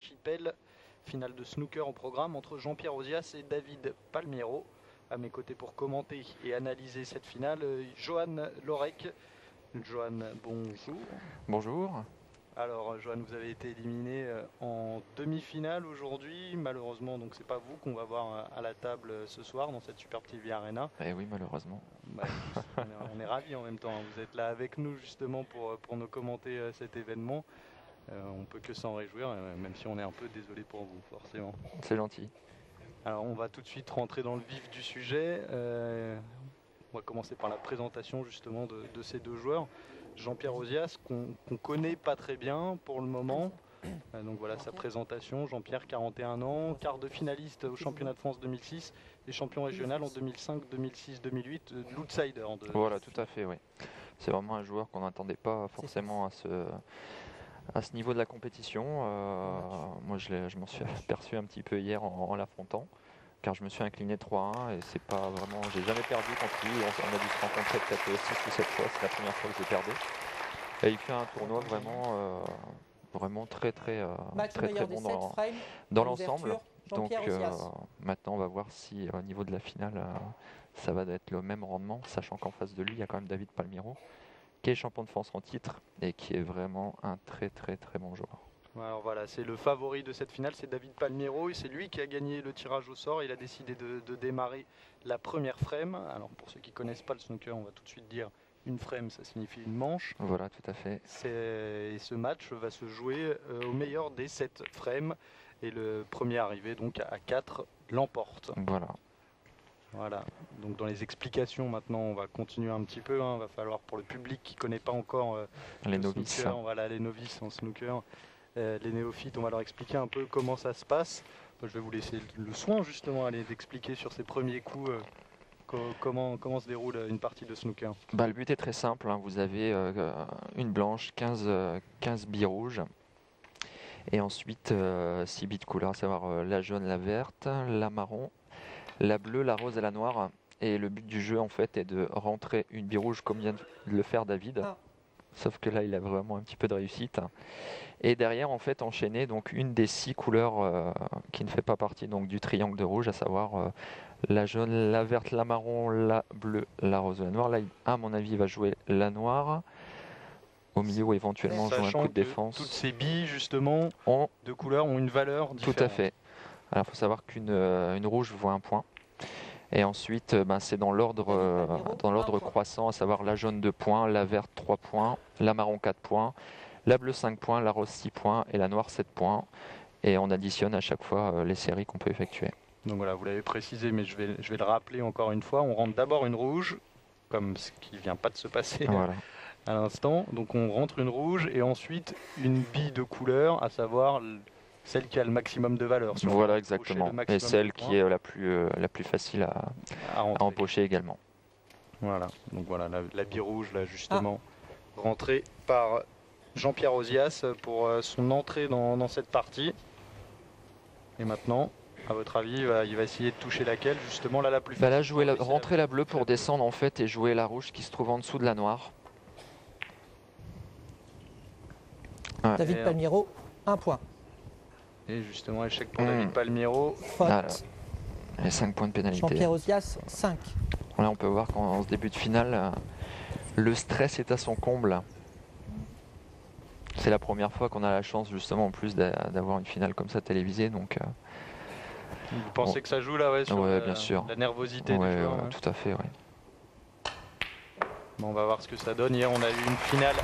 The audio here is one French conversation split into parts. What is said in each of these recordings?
Archipel. Finale de snooker au programme entre Jean-Pierre Ozias et David Palmiero. À mes côtés pour commenter et analyser cette finale, Johan Lorec. Johan, bonjour. Bonjour. Alors Johan, vous avez été éliminé en demi-finale aujourd'hui. Malheureusement, donc c'est pas vous qu'on va voir à la table ce soir dans cette Super TV Arena. Eh oui, malheureusement. Bah, on est ravis en même temps. Vous êtes là avec nous justement pour nous commenter cet événement. On peut que s'en réjouir, même si on est un peu désolé pour vous, forcément. C'est gentil. Alors on va tout de suite rentrer dans le vif du sujet. On va commencer par la présentation justement de ces deux joueurs. Jean-Pierre Ozias, qu'on connaît pas très bien pour le moment. Donc voilà sa présentation. Jean-Pierre, 41 ans, quart de finaliste au championnat de France 2006 et champion régional en 2005, 2006, 2008, l'outsider. Voilà, tout à fait, oui. C'est vraiment un joueur qu'on n'attendait pas forcément à ce niveau de la compétition. Moi, je m'en suis aperçu un petit peu hier en l'affrontant, car je me suis incliné 3-1 et c'est pas vraiment. J'ai jamais perdu contre lui. On a dû se rencontrer peut-être 6 ou 7 fois. C'est la première fois que je perdais. Et il fait un tournoi vraiment très bon dans l'ensemble. Donc maintenant, on va voir si au niveau de la finale, ça va être le même rendement, sachant qu'en face de lui, il y a quand même David Palmiero, qui est champion de France en titre et qui est vraiment un très bon joueur. Alors voilà, c'est le favori de cette finale, c'est David Palmiero et c'est lui qui a gagné le tirage au sort. Il a décidé de démarrer la première frame. Alors pour ceux qui ne connaissent pas le snooker, on va tout de suite dire une frame, ça signifie une manche. Voilà, tout à fait. Et ce match va se jouer au meilleur des 7 frames et le premier arrivé donc à 4 l'emporte. Voilà, donc dans les explications maintenant on va continuer un petit peu, va falloir pour le public qui ne connaît pas encore les novices. Snooker, voilà, les novices en snooker, les néophytes, on va leur expliquer un peu comment ça se passe. Je vais vous laisser le soin justement d'expliquer sur ces premiers coups comment se déroule une partie de snooker. Le but est très simple, vous avez une blanche, 15 billes rouges. Et ensuite 6 billes de couleur, à savoir la jaune, la verte, la marron, la bleue, la rose et la noire. Et le but du jeu en fait est de rentrer une bille rouge comme vient de le faire David. Sauf que là il a vraiment un petit peu de réussite. Et derrière en fait enchaîner donc une des 6 couleurs qui ne fait pas partie donc du triangle de rouge, à savoir la jaune, la verte, la marron, la bleue, la rose et la noire. Là à mon avis il va jouer la noire. Au milieu ou éventuellement jouer un coup de défense. Toutes ces billes justement de couleurs ont une valeur différente. Tout à fait. Alors il faut savoir qu'une rouge vaut 1 point. Et ensuite c'est dans l'ordre croissant, à savoir la jaune 2 points, la verte 3 points, la marron 4 points, la bleue 5 points, la rose 6 points et la noire 7 points. Et on additionne à chaque fois les séries qu'on peut effectuer. Donc voilà, vous l'avez précisé, mais je vais le rappeler encore une fois. On rentre d'abord une rouge, comme ce qui ne vient pas de se passer. Voilà. À l'instant, donc on rentre une rouge et ensuite une bille de couleur, à savoir celle qui a le maximum de valeur. Voilà, exactement. Et celle qui est la plus facile à empocher également. Voilà, donc voilà la bille rouge là justement rentrée par Jean-Pierre Ozias pour son entrée dans cette partie. Et maintenant, à votre avis, il va essayer de toucher laquelle justement là la plus facile. Là, rentrer la bleue pour descendre en fait et jouer la rouge qui se trouve en dessous de la noire. David Palmiero, 1 point. Et justement, échec pour David Palmiero. Faute. Et 5 points de pénalité. Jean-Pierre Ozias, 5. Là, on peut voir qu'en ce début de finale, le stress est à son comble. C'est la première fois qu'on a la chance, justement, en plus d'avoir une finale comme ça télévisée. Donc, vous pensez que ça joue là, sur bien sûr. La nervosité des joueurs, tout à fait, oui. Bon, on va voir ce que ça donne. Hier, on a eu une finale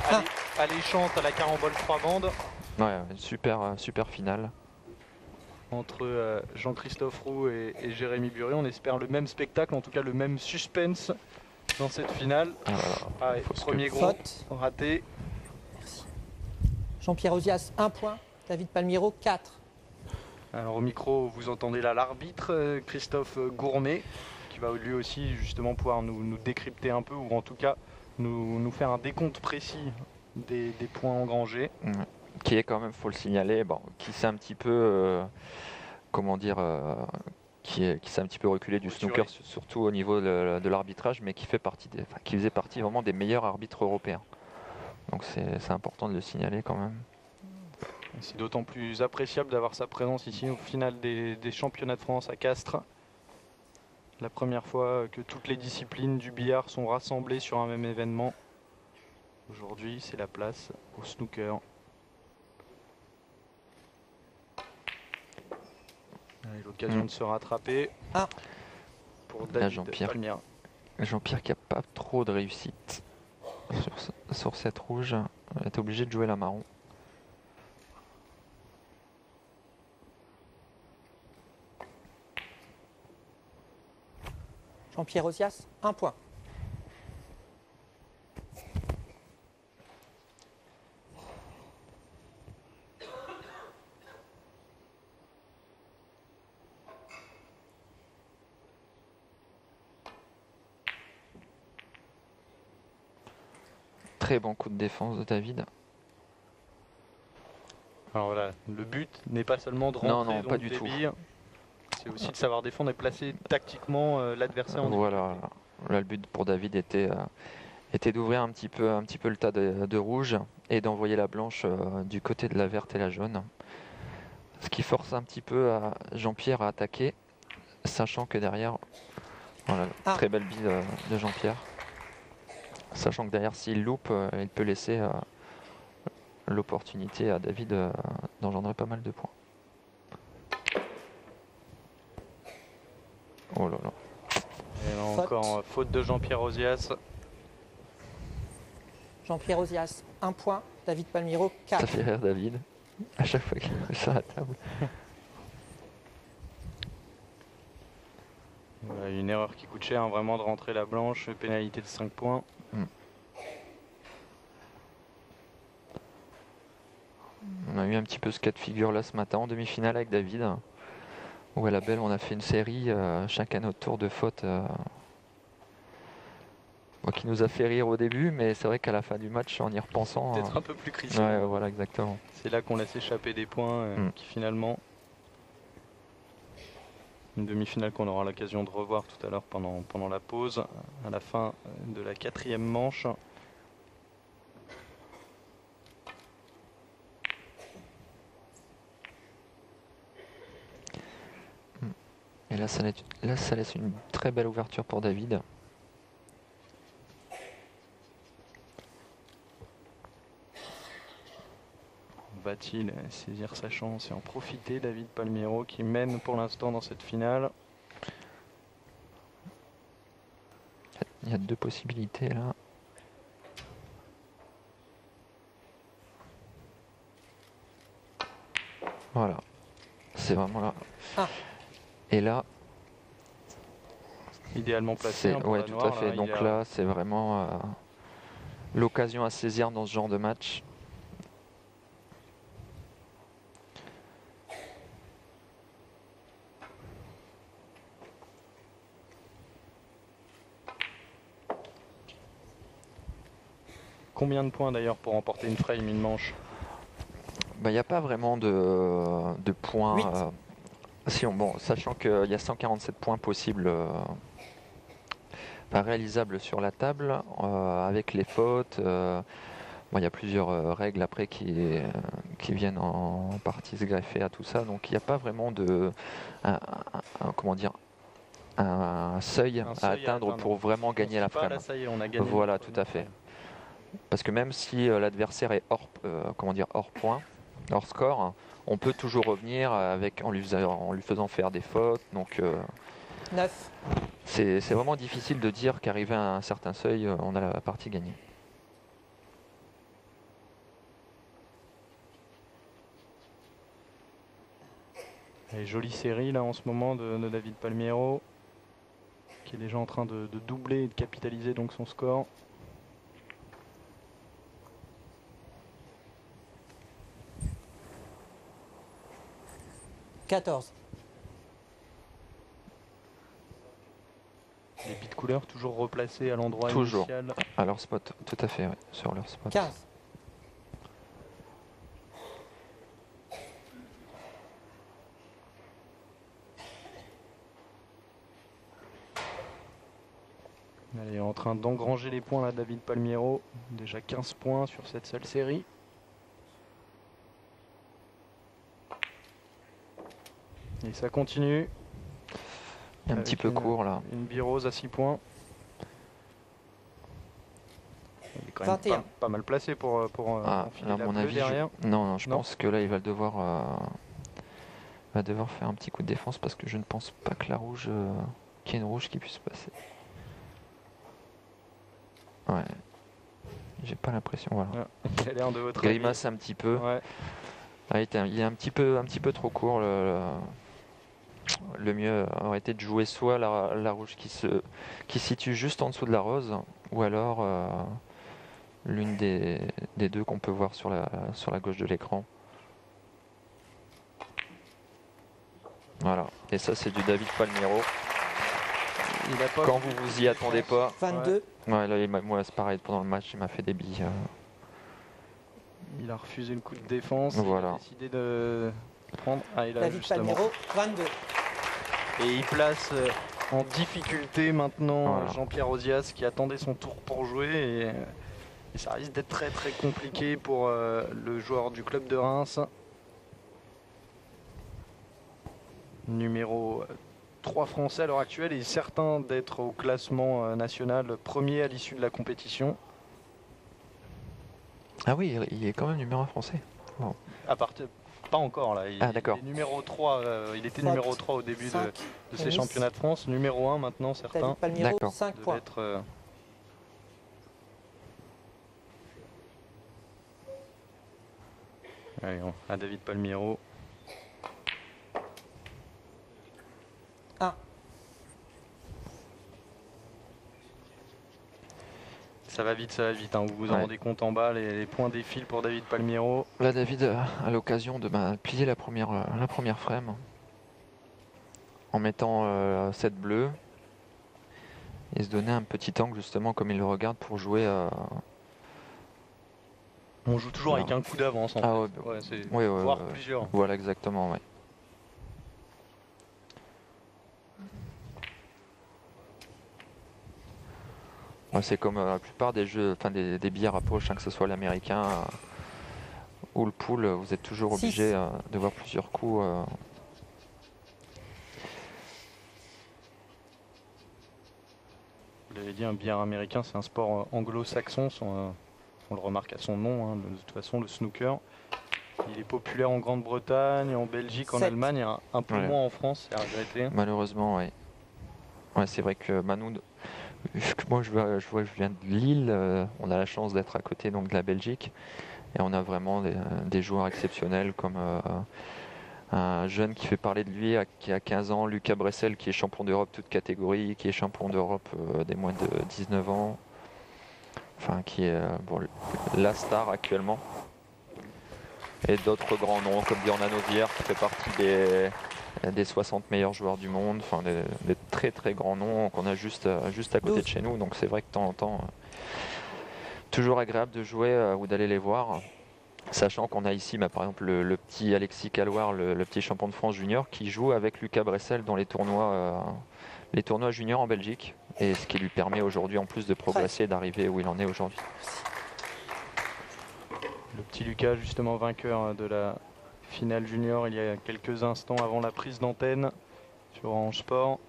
alléchante à la carambole 3 bandes. Ouais, une super finale. Entre Jean-Christophe Roux et Jérémy Buré. On espère le même spectacle, en tout cas le même suspense dans cette finale. Premier gros raté. Merci. Jean-Pierre Ozias, 1 point. David Palmiero, 4. Alors au micro, vous entendez là l'arbitre, Christophe Gourmet, qui va lui aussi justement pouvoir nous décrypter un peu, ou en tout cas nous faire un décompte précis des points engrangés. Qui est quand même, faut le signaler, qui s'est un petit peu, qui s'est un petit peu reculé du snooker, surtout au niveau de l'arbitrage, mais qui faisait partie vraiment des meilleurs arbitres européens. Donc c'est important de le signaler quand même. C'est d'autant plus appréciable d'avoir sa présence ici au final des championnats de France à Castres. La première fois que toutes les disciplines du billard sont rassemblées sur un même événement. Aujourd'hui, c'est la place au snooker. L'occasion de se rattraper pour David Palmiero. Jean-Pierre qui n'a pas trop de réussite sur cette rouge, est obligé de jouer la marron. Jean-Pierre Ozias, 1 point. Très bon coup de défense de David. Alors voilà, le but n'est pas seulement de rentrer pas du tout. C'est aussi de savoir défendre et placer tactiquement l'adversaire en voilà. Là, le but pour David était d'ouvrir un petit peu le tas de rouge et d'envoyer la blanche du côté de la verte et la jaune. Ce qui force un petit peu Jean-Pierre à attaquer, sachant que derrière, voilà, très belle bille de Jean-Pierre. Sachant que derrière, s'il loupe, il peut laisser l'opportunité à David d'engendrer pas mal de points. Oh là là. Et là encore, faute de Jean-Pierre Ozias. Jean-Pierre Ozias, 1 point. David Palmiero, 4. Ça fait rire David, à chaque fois qu'il est sur la table. Voilà, une erreur qui coûte cher, vraiment, de rentrer la blanche, pénalité de 5 points. On a eu un petit peu ce cas de figure là ce matin en demi-finale avec David, où à la belle on a fait une série, chacun notre tour de faute, qui nous a fait rire au début, mais c'est vrai qu'à la fin du match, en y repensant... Peut-être un peu plus critique. Ouais, voilà, exactement. C'est là qu'on laisse échapper des points qui finalement... Une demi-finale qu'on aura l'occasion de revoir tout à l'heure pendant la pause, à la fin de la 4e manche. Et là, ça laisse une très belle ouverture pour David. Va-t-il saisir sa chance et en profiter, David Palmiero qui mène pour l'instant dans cette finale? Il y a 2 possibilités là. Voilà. C'est vraiment là. Et là... Idéalement placé. Oui, tout à fait. Donc là, c'est vraiment l'occasion à saisir dans ce genre de match. Combien de points d'ailleurs pour remporter une frame, une manche? Il n'y a pas vraiment de points. Sachant qu'il y a 147 points possibles réalisables sur la table, avec les fautes. Il y a plusieurs règles après qui viennent en partie se greffer à tout ça. Donc il n'y a pas vraiment un seuil à atteindre pour vraiment gagner la frame. Voilà, tout à fait. Parce que même si l'adversaire est hors point, hors score, on peut toujours revenir en lui faisant faire des fautes. Donc 9. C'est vraiment difficile de dire qu'arrivé à un certain seuil, on a la partie gagnée. Et jolie série là en ce moment de David Palmiero, qui est déjà en train de doubler et de capitaliser donc son score. « 14. Les bits couleurs toujours replacés à l'endroit initial. À leur spot, tout à fait, ouais, sur leur spot. 15. Allez, en train d'engranger les points là, David Palmiero. Déjà 15 points sur cette seule série. Et ça continue. Il est un petit peu court là. Une birose à 6 points. Il est quand même 21. pas mal placé pour Ah, enfiler là, à la mon bleue avis, derrière. non, je Non. pense que là il va devoir faire un petit coup de défense parce que je ne pense pas que la rouge, qu'il y ait une rouge qui puisse passer. Ouais. J'ai pas l'impression, voilà. Il a l'air de votre Grimace un petit peu. Ouais. Ah, il est un petit peu trop court. Le mieux aurait été de jouer soit la rouge qui se situe juste en dessous de la rose, ou alors l'une des deux qu'on peut voir sur la gauche de l'écran. Voilà. Et ça, c'est du David Palmiro. Il a pas Quand vous vous y attendez pas. 22. Ouais, là, moi, c'est pareil. Pendant le match, il m'a fait des billes. Il a refusé le coup de défense. Voilà. Il a décidé de prendre. Ah, il a David justement. Palmiro, 22. Et il place en difficulté maintenant Voilà. Jean-Pierre Ozias qui attendait son tour pour jouer. Et ça risque d'être très très compliqué pour le joueur du club de Reims. Numéro 3 français à l'heure actuelle et certain d'être au classement national premier à l'issue de la compétition. Ah oui, il est quand même numéro 1 français. Bon. À partir, pas encore là. Ah, d'accord. Il est numéro 3, il était Faute. numéro 3 au début de 5. ces championnats de France. Numéro 1 maintenant, David certains. Palmiro, D'accord. 5 Devait points. être, allez, à David Palmiro. 1. Ça va vite, hein. Vous vous en Ouais. rendez compte en bas, les points défilent pour David Palmiro. Là, David a l'occasion de plier la première frame en mettant cette bleue et se donner un petit angle justement comme il le regarde pour jouer. On joue toujours Voilà. avec un coup d'avance en Ah fait. ouais, bah, Ouais, c'est ouais, voire ouais. plusieurs. Voilà, exactement, ouais. Ouais, c'est comme la plupart des jeux, enfin des billets à poche, hein, que ce soit l'américain ou le pool, vous êtes toujours 6. obligé de voir plusieurs coups. Vous l'avez dit, un billard américain, c'est un sport anglo-saxon. On le remarque à son nom, hein, de toute façon, le snooker. Il est populaire en Grande-Bretagne, en Belgique, en 7. Allemagne, un peu Ouais. moins en France, c'est à regretter. Malheureusement, oui. Ouais, c'est vrai que Manu, vu que moi je viens de Lille, on a la chance d'être à côté donc, de la Belgique. Et on a vraiment des joueurs exceptionnels comme un jeune qui fait parler de lui qui a 15 ans, Lucas Bressel, qui est champion d'Europe toute catégorie, qui est champion d'Europe des moins de 19 ans. Enfin, qui est la star actuellement. Et d'autres grands noms comme Diana Nozière qui fait partie des 60 meilleurs joueurs du monde. Enfin, des très très grands noms qu'on a juste à côté 12. de chez nous. Donc c'est vrai que de temps en temps, toujours agréable de jouer ou d'aller les voir. Sachant qu'on a ici, par exemple, le petit Alexis Caloir, le petit champion de France junior, qui joue avec Lucas Bressel dans les tournois juniors en Belgique. Et ce qui lui permet aujourd'hui, en plus de progresser, d'arriver où il en est aujourd'hui. Le petit Lucas, justement vainqueur de la finale junior il y a quelques instants avant la prise d'antenne sur Orange Sport.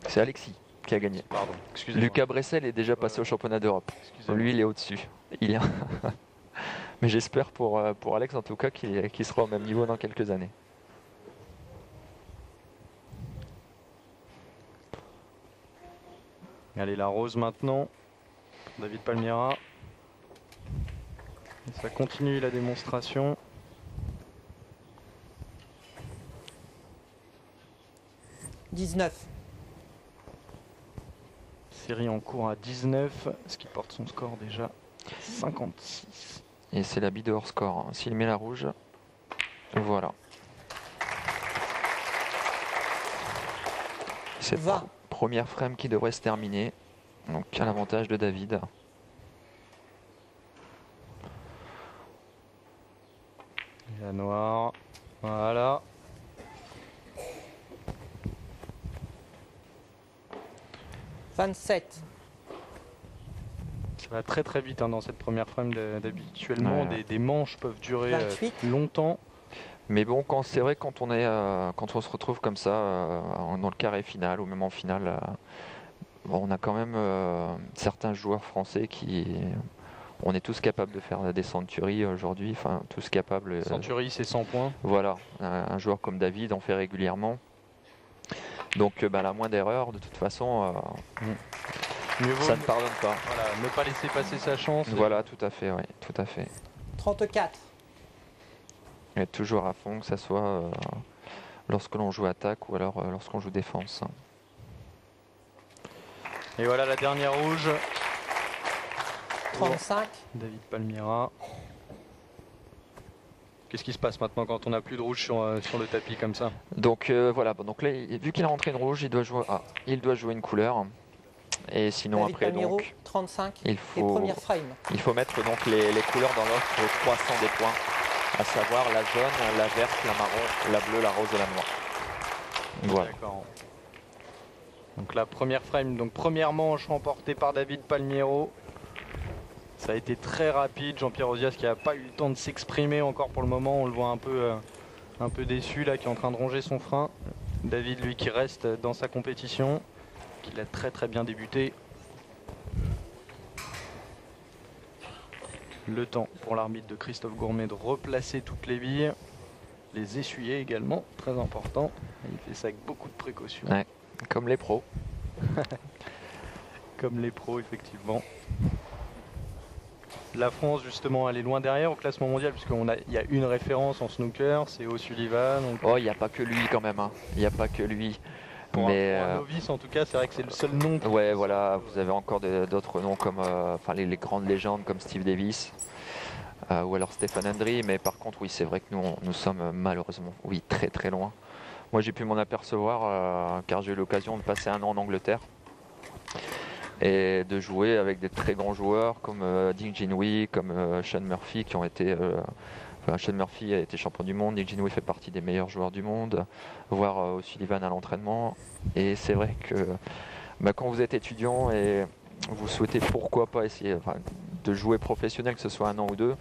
C'est Alexis qui a gagné. Pardon, excusez-moi. Lucas Bressel est déjà passé au championnat d'Europe. Excusez-moi. Lui, il est au-dessus. Mais j'espère pour Alex, en tout cas, qu'il sera au même niveau dans quelques années. Allez, la rose maintenant. David Palmiera. Et ça continue la démonstration. « 19. Série en cours à 19, ce qui porte son score déjà 56. Et c'est la bille de hors score. S'il met la rouge, voilà. C'est 20. Première frame qui devrait se terminer. Donc à l'avantage de David. Et la noire. Voilà. « 27. Ça va très très vite hein, dans cette première frame. Habituellement, Ouais. des manches peuvent durer 28. longtemps. Mais bon, c'est vrai quand quand on se retrouve comme ça dans le carré final ou même en finale, bon, on a quand même certains joueurs français on est tous capables de faire des centuries aujourd'hui, enfin tous capables. Century, c'est 100 points. Voilà, un joueur comme David en fait régulièrement. Donc la moindre erreur, de toute façon, ça ne pardonne pas. Voilà, ne pas laisser passer sa chance. Voilà, tout à fait, oui, tout à fait. 34. Être toujours à fond, que ce soit lorsque l'on joue attaque ou alors lorsqu'on joue défense. Et voilà la dernière rouge. 35. David Palmira. Qu'est-ce qui se passe maintenant quand on n'a plus de rouge sur le tapis comme ça? Donc voilà, donc là, vu qu'il a rentré une rouge, il doit jouer une couleur. Et sinon David après Palmiro, donc 35. il faut mettre donc les couleurs dans l'ordre croissant des points, à savoir la jaune, la verte, la marron, la bleue, la rose et la noire. Voilà. D'accord. Donc la première frame, donc première manche remportée par David Palmiro. Ça a été très rapide. Jean-Pierre Ozias qui n'a pas eu le temps de s'exprimer encore pour le moment. On le voit un peu déçu là, qui est en train de ronger son frein. David, lui, qui reste dans sa compétition, qui a très très bien débuté. Le temps pour l'arbitre de Christophe Gourmet de replacer toutes les billes. Les essuyer également, très important. Il fait ça avec beaucoup de précautions. Ouais, comme les pros. Comme les pros, effectivement. La France, justement, elle est loin derrière au classement mondial, puisqu'il y a une référence en snooker, c'est O'Sullivan. Donc... Oh, il n'y a pas que lui quand même. Il n'y a pas que lui. Pour un novice, en tout cas, c'est vrai que c'est le seul nom. Ouais, voilà, vous avez encore d'autres noms comme les grandes légendes comme Steve Davis ou alors Stéphane Hendry. Mais par contre, oui, c'est vrai que nous sommes malheureusement, oui, très très loin. Moi, j'ai pu m'en apercevoir car j'ai eu l'occasion de passer un an en Angleterre et de jouer avec des très grands joueurs comme Dick Ginway, comme Sean Murphy, qui ont été... Sean Murphy a été champion du monde, Dick Ginway fait partie des meilleurs joueurs du monde, voire O'Sullivan à l'entraînement. Et c'est vrai que quand vous êtes étudiant et vous souhaitez pourquoi pas essayer de jouer professionnel, que ce soit un an ou deux,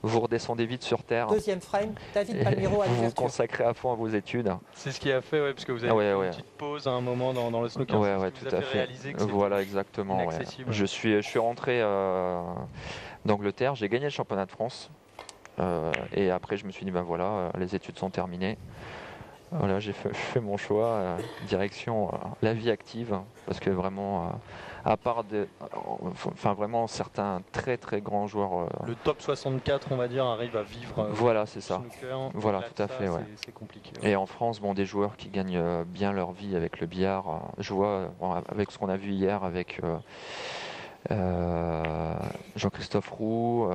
vous redescendez vite sur terre. Deuxième frame, David Palmiro à vous vous l'ouverture. consacrez à fond à vos études. C'est ce qui a fait, parce que vous avez fait une petite pause à un moment dans le snooker. Ouais, tout à fait. Voilà, exactement. Ouais. Je suis rentré d'Angleterre, j'ai gagné le championnat de France. Et après, je me suis dit, ben voilà, les études sont terminées. Voilà, j'ai fait mon choix, direction la vie active, parce que vraiment, à part vraiment certains très très grands joueurs. Le top 64, on va dire, arrive à vivre. Voilà, c'est ça. Snooker, voilà, tout à fait. Ouais. C'est compliqué. Et en France, des joueurs qui gagnent bien leur vie avec le billard. Je vois, avec ce qu'on a vu hier avec Jean-Christophe Roux,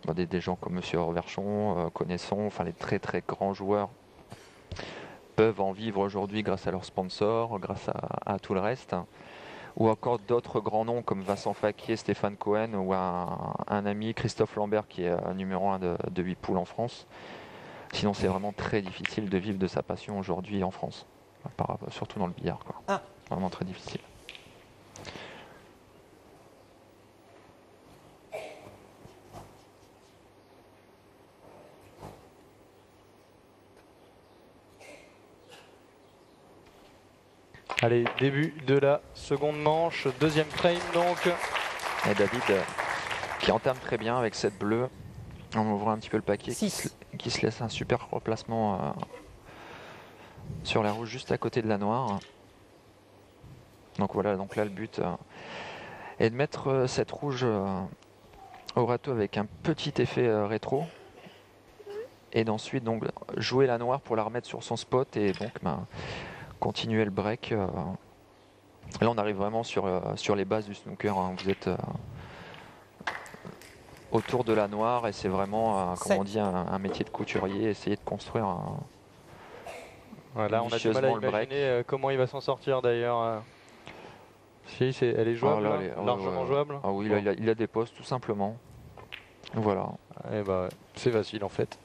des gens comme Monsieur Reverchon, Connaisson, les très très grands joueurs peuvent en vivre aujourd'hui grâce à leurs sponsors, grâce à tout le reste. Ou encore d'autres grands noms comme Vincent Faquier, Stéphane Cohen ou un ami, Christophe Lambert, qui est numéro 1 de 8 poules en France. Sinon, c'est vraiment très difficile de vivre de sa passion aujourd'hui en France, surtout dans le billard, quoi. Ah. Vraiment très difficile. Allez, début de la seconde manche, deuxième frame donc. Et David qui entame très bien avec cette bleue. On ouvre un petit peu le paquet, qui se laisse un super replacement sur la rouge juste à côté de la noire. Donc voilà, donc là le but est de mettre cette rouge au râteau avec un petit effet rétro. Et d'ensuite donc jouer la noire pour la remettre sur son spot et donc continuer le break. Là on arrive vraiment sur les bases du snooker. Hein. Vous êtes autour de la noire et c'est vraiment comme on dit un métier de couturier, essayer de construire voilà, on a du mal à imaginer comment il va s'en sortir d'ailleurs. Si, elle est jouable, largement jouable. Ah oui, là, il a des postes tout simplement. Voilà. Et c'est facile en fait.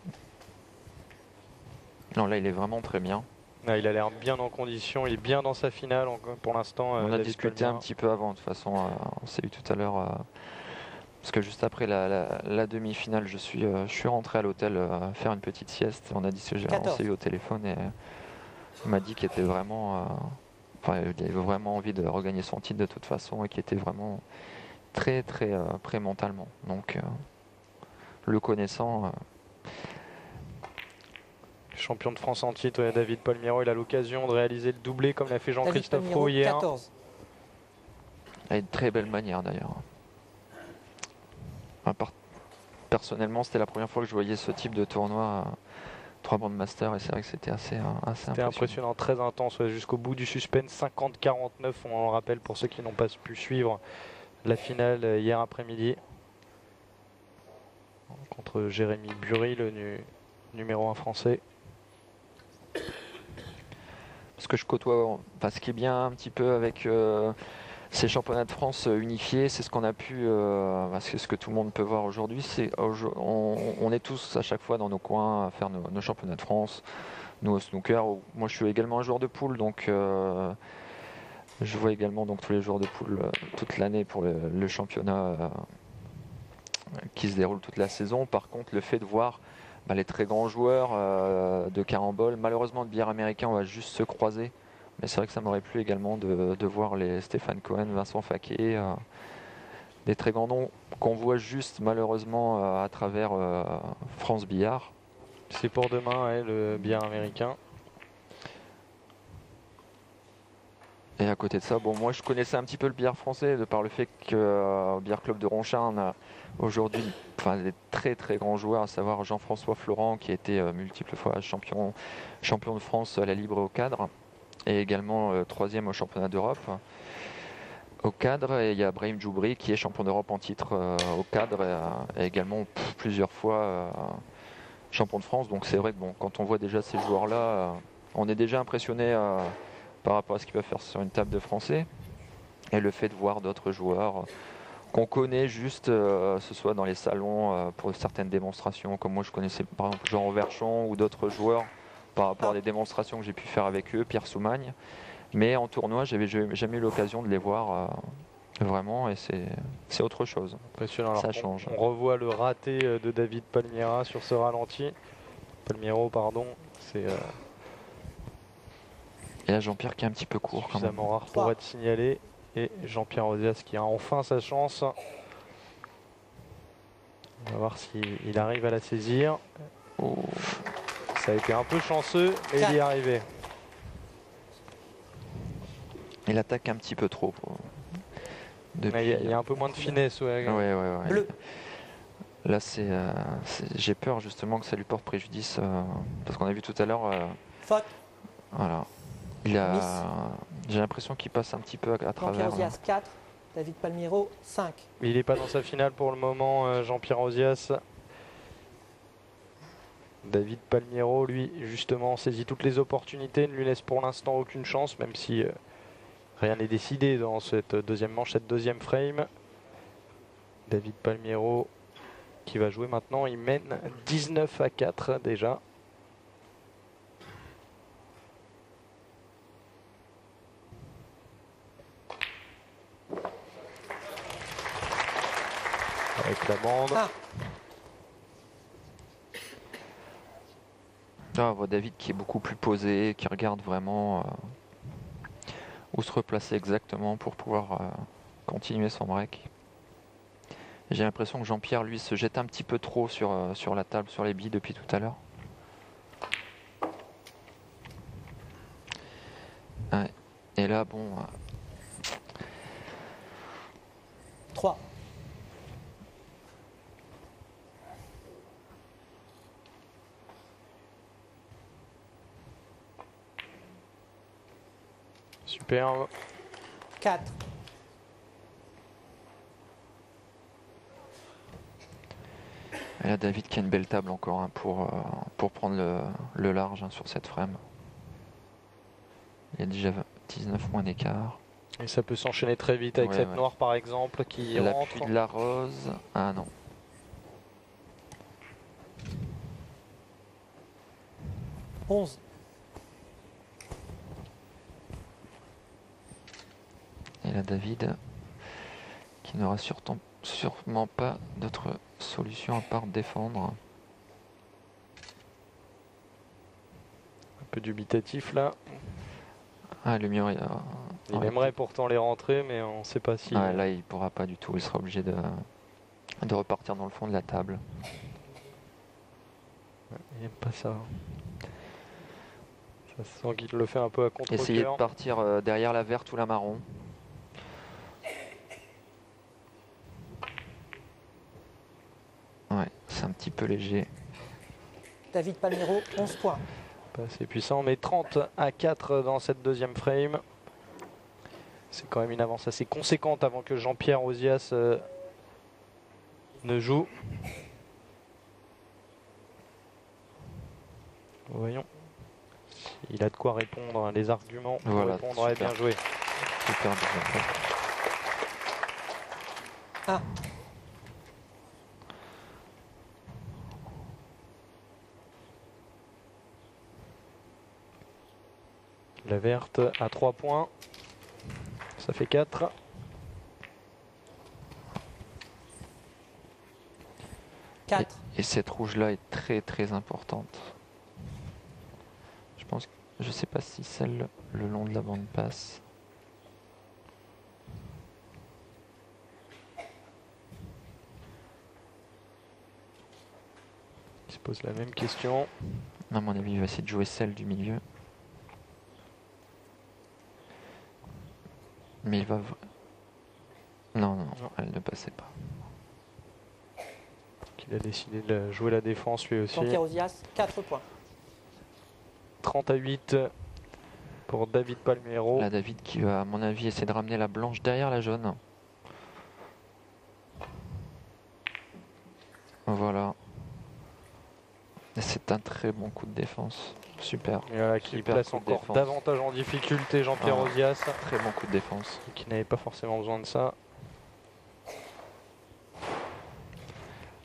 Non, là il est vraiment très bien. Ah, il a l'air bien en condition, il est bien dans sa finale pour l'instant. On a discuté un petit peu avant, de toute façon, on s'est eu tout à l'heure parce que juste après la demi-finale, je suis rentré à l'hôtel faire une petite sieste. On a dit que j'ai 14. relancé au téléphone et il m'a dit qu'il était vraiment, enfin, il avait vraiment envie de regagner son titre de toute façon et qu'il était vraiment très très prêt mentalement. Donc le connaissant. Champion de France en titre, David Palmiero, il a l'occasion de réaliser le doublé comme l'a fait David Jean-Christophe Palmiero, Roux hier. 14. Et de très belle manière d'ailleurs. Personnellement, c'était la première fois que je voyais ce type de tournoi, 3 bandes master, et c'est vrai que c'était assez C'était impressionnant, très intense, ouais, jusqu'au bout du suspense. 50-49, on le rappelle pour ceux qui n'ont pas pu suivre la finale hier après-midi. Contre Jérémy Bury, le numéro 1 français. Ce que je côtoie, enfin, ce qui est bien un petit peu avec ces championnats de France unifiés, c'est ce qu'on a pu, c'est ce que tout le monde peut voir aujourd'hui. On est tous à chaque fois dans nos coins à faire nos championnats de France, nous au snooker. Moi, je suis également un joueur de poule, donc je vois également donc tous les joueurs de poule toute l'année pour le championnat qui se déroule toute la saison. Par contre, le fait de voir les très grands joueurs de carambole, malheureusement de billard américain, on va juste se croiser. Mais c'est vrai que ça m'aurait plu également de voir les Stéphane Cohen, Vincent Faquet, des très grands noms qu'on voit juste malheureusement à travers France Billard. C'est pour demain, ouais, le billard américain. Et à côté de ça, bon, moi je connaissais un petit peu le billard français de par le fait qu'au billard club de Ronchin, on a aujourd'hui des très très grands joueurs, à savoir Jean-François Florent qui a été multiple fois champion de France à la libre et au cadre, et également 3e au championnat d'Europe au cadre. Et il y a Brahim Djoubri qui est champion d'Europe en titre au cadre et également plusieurs fois champion de France. Donc c'est vrai que bon, quand on voit déjà ces joueurs-là, on est déjà impressionné par rapport à ce qu'ils peuvent faire sur une table de français. Et le fait de voir d'autres joueurs qu'on connaît juste, ce soit dans les salons pour certaines démonstrations, comme moi je connaissais par exemple Jean Verchon ou d'autres joueurs par rapport à des démonstrations que j'ai pu faire avec eux, Pierre Soumagne. Mais en tournoi, j'avais jamais eu l'occasion de les voir vraiment, et c'est autre chose. Impressionnant. Ça Alors, change. On revoit le raté de David Palmiero sur ce ralenti. Palmiero, pardon. C'est Et là, Jean-Pierre qui est un petit peu court quand même. suffisamment rare pour être signalé. Et Jean-Pierre Ozias qui a enfin sa chance. On va voir s'il arrive à la saisir. Oh. Ça a été un peu chanceux, mais il y est arrivé. Il attaque un petit peu trop. Il y a un peu moins de finesse. Ouais. Ouais. Bleu. Là, j'ai peur justement que ça lui porte préjudice. Parce qu'on a vu tout à l'heure. Faute. Voilà. J'ai l'impression qu'il passe un petit peu à travers. Jean-Pierre Ozias, 4. David Palmiero, 5. Il n'est pas dans sa finale pour le moment, Jean-Pierre Ozias. David Palmiero, lui, justement, saisit toutes les opportunités, ne lui laisse pour l'instant aucune chance, même si rien n'est décidé dans cette deuxième manche, cette deuxième frame. David Palmiero qui va jouer maintenant, il mène 19-4 déjà. Avec la bande. Là, on voit David qui est beaucoup plus posé, qui regarde vraiment où se replacer exactement pour pouvoir continuer son break. J'ai l'impression que Jean-Pierre, lui, se jette un petit peu trop sur la table, sur les billes depuis tout à l'heure. Ouais. Et là, bon... 3. Superbe. 4. Et là, David qui a une belle table encore pour prendre le large sur cette frame. Il y a déjà 19 points d'écart. Et ça peut s'enchaîner très vite avec cette noire par exemple qui rentre. L'appui de la rose. Ah non. Onze. Et là, David qui ne rassure sûrement pas d'autre solution à part défendre. Un peu dubitatif là. Ah, le mur, Il aimerait pourtant les rentrer, mais on ne sait pas si. Ah, là, il pourra pas du tout. Il sera obligé de repartir dans le fond de la table. Il n'aime pas ça. Ça se sent qu'il le fait un peu à contre-cœur. Essayer de partir derrière la verte ou la marron. Ouais, c'est un petit peu léger. David Palmero, 11 points. Pas assez puissant, mais 30-4 dans cette deuxième frame. C'est quand même une avance assez conséquente avant que Jean-Pierre Ozias ne joue. Voyons. Il a de quoi répondre, les arguments pour voilà, répondre. Ouais, bien joué. Super. Ah. La verte à 3 points. Ça fait 4. Et cette rouge-là est très très importante. Je pense que je sais pas si celle le long de la bande passe. Il se pose la même question. À mon avis, il va essayer de jouer celle du milieu. Mais il va... Non, elle ne passait pas. Il a décidé de jouer la défense lui aussi. Jean-Pierre Ozias, 4 points. 30-8 pour David Palmero. Là, David qui va, à mon avis, essayer de ramener la blanche derrière la jaune. Voilà. Et c'est un très bon coup de défense. Super. Et voilà, qui Super place coup de encore défense. davantage en difficulté Jean-Pierre Ozias. Très bon coup de défense. Qui n'avait pas forcément besoin de ça.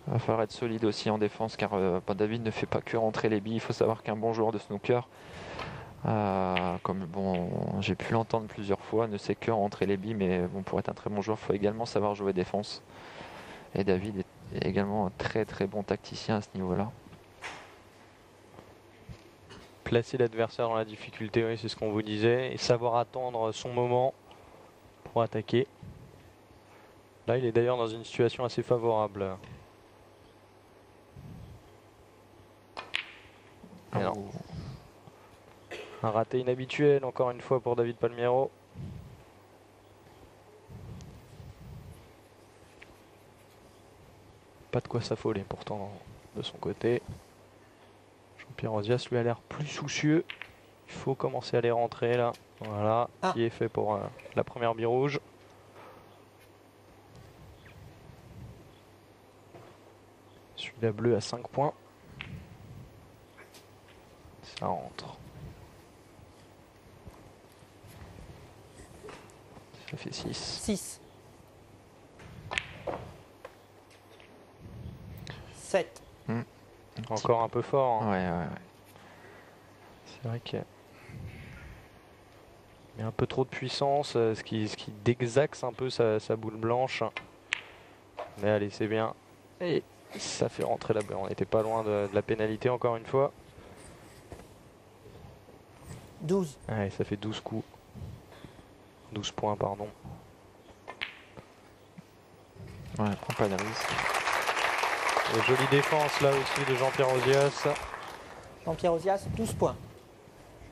Il va falloir être solide aussi en défense car David ne fait pas que rentrer les billes. Il faut savoir qu'un bon joueur de snooker, comme bon, j'ai pu l'entendre plusieurs fois, ne sait que rentrer les billes. Mais bon, pour être un très bon joueur, il faut également savoir jouer défense. Et David est également un très très bon tacticien à ce niveau-là. Placer l'adversaire dans la difficulté, oui, c'est ce qu'on vous disait. Et savoir attendre son moment pour attaquer. Là, il est d'ailleurs dans une situation assez favorable. Oh. Un raté inhabituel, encore une fois, pour David Palmero. Pas de quoi s'affoler pourtant de son côté. Jean-Pierre Ozias lui a l'air plus soucieux. Il faut commencer à les rentrer là. Voilà, qui est fait pour la première bille rouge. Celui-là bleu à 5 points. Ça rentre. Ça fait 6. 6. 7. Encore un peu fort. Hein. Ouais. C'est vrai qu'il y a un peu trop de puissance, ce qui désaxe un peu sa boule blanche. Mais allez, c'est bien. Et ça fait rentrer la balle. On n'était pas loin de la pénalité encore une fois. 12. Allez, ça fait 12 coups. 12 points, pardon. Ouais, prends pas de risque. Et jolie défense là aussi de Jean-Pierre Ozias. Jean-Pierre Ozias, 12 points.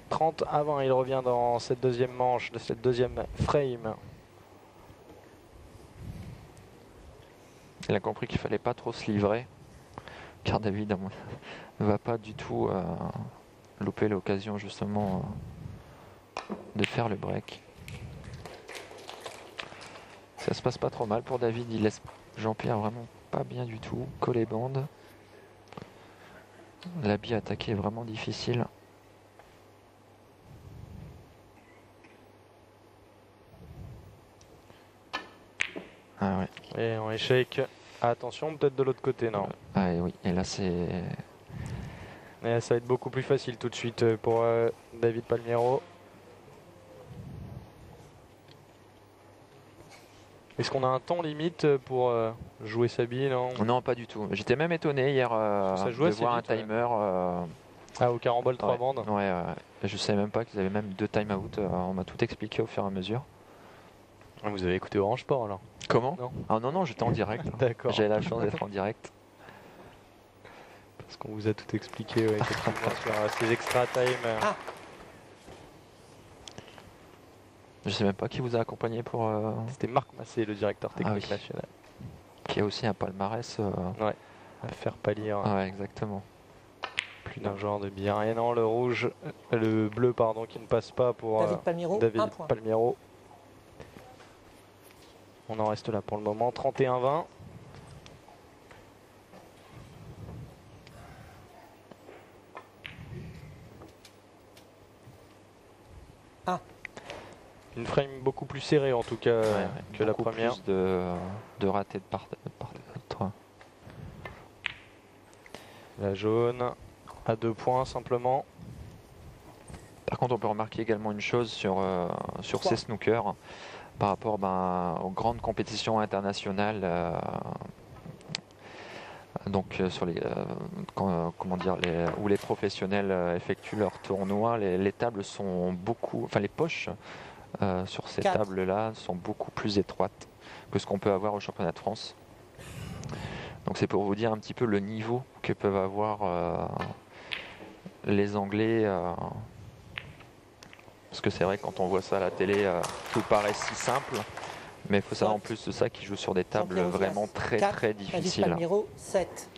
30-20, il revient dans cette deuxième manche, de cette deuxième frame. Il a compris qu'il fallait pas trop se livrer, car David ne va pas du tout louper l'occasion justement de faire le break. Ça se passe pas trop mal pour David, il laisse Jean-Pierre vraiment pas bien du tout, coller bande. La bille attaquée est vraiment difficile. Ah ouais. Et en échec, attention, peut-être de l'autre côté, non. Ah oui, et là c'est... Et là, ça va être beaucoup plus facile tout de suite pour David Palmero. Est-ce qu'on a un temps limite pour jouer sa bille, non? Non, pas du tout. J'étais même étonné hier Ça joue de assez voir vite, un timer. Ah, au carambole 3 Ouais. bandes. Ouais, je savais même pas qu'ils avaient même 2 time-out. On m'a tout expliqué au fur et à mesure. Vous avez écouté Orange Sport alors? Comment? Non. Ah non, non, j'étais en direct. D'accord. J'avais la chance d'être en direct. Parce qu'on vous a tout expliqué ouais, effectivement sur ces extra time. Ah. Je sais même pas qui vous a accompagné pour. C'était Marc Massé, le directeur technique oui. national. Qui a aussi un palmarès. À faire pâlir Ouais, exactement. plus d'un genre de billard. Et non, le bleu pardon, qui ne passe pas pour David Palmiro, David 1 point. Palmiro. On en reste là pour le moment. 31-20. Ah. Une frame beaucoup plus serrée en tout cas que la Beaucoup première. plus de ratés de part d'autre. La jaune à 2 points simplement. Par contre, on peut remarquer également une chose sur Trois. ces snookers par rapport aux grandes compétitions internationales. Donc sur les comment dire où les professionnels effectuent leurs tournois, les tables sont beaucoup, enfin les poches sur ces 4. tables-là sont beaucoup plus étroites que ce qu'on peut avoir au championnat de France. Donc c'est pour vous dire un petit peu le niveau que peuvent avoir les Anglais. Parce que c'est vrai que quand on voit ça à la télé, tout paraît si simple. Mais il faut savoir en plus de ça qu'ils jouent sur des tables Jean-Pierre Ozias, vraiment très 4. très David difficiles. Palmiro, 7.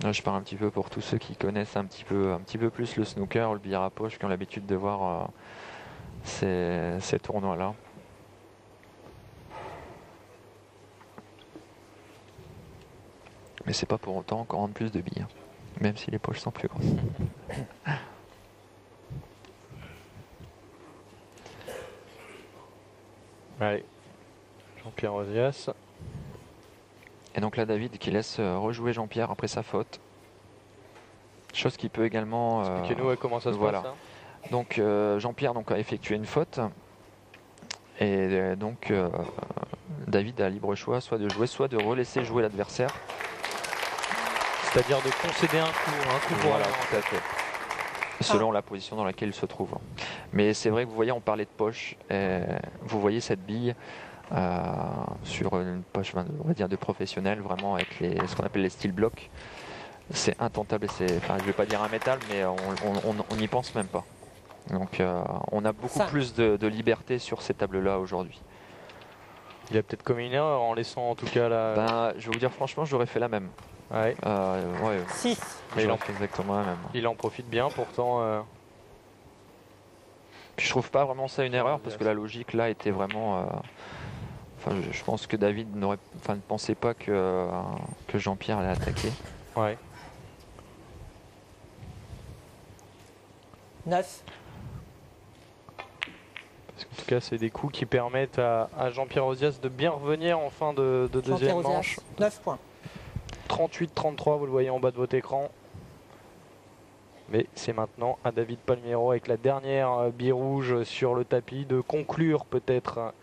Là, je parle un petit peu pour tous ceux qui connaissent un petit peu plus le snooker, le billard à poche, qui ont l'habitude de voir ces tournois-là. Mais c'est pas pour autant qu'on rentre plus de billes, même si les poches sont plus grosses. Allez, Jean-Pierre Ozias. Et donc là, David qui laisse rejouer Jean-Pierre après sa faute. Chose qui peut également... Expliquez-nous comment ça se voilà. passe. Donc Jean-Pierre a effectué une faute. Et donc David a libre choix soit de jouer, soit de relaisser jouer l'adversaire. C'est-à-dire de concéder un coup pour Voilà, rien. tout à fait. Selon la position dans laquelle il se trouve. Mais c'est vrai que vous voyez, on parlait de poche. Vous voyez cette bille sur une poche, on va dire, de professionnel, vraiment avec ce qu'on appelle les steel blocks. C'est intentable. Je ne vais pas dire un métal, mais on n'y pense même pas. Donc on a beaucoup plus de liberté sur ces tables-là aujourd'hui. Il a peut-être commis une erreur en laissant en tout cas la... Je vais vous dire franchement, j'aurais fait la même. Ouais. 6. J'aurais fait exactement la même. Il en profite bien pourtant. Je trouve pas vraiment ça une erreur parce que la logique là était vraiment... je pense que David ne pensait pas que Jean-Pierre allait attaquer. Ouais. 9. Parce qu'en tout cas, c'est des coups qui permettent à Jean-Pierre Ozias de bien revenir en fin de deuxième manche. 9 points. 38-33, vous le voyez en bas de votre écran. Mais c'est maintenant à David Palmiro avec la dernière bille rouge sur le tapis de conclure peut-être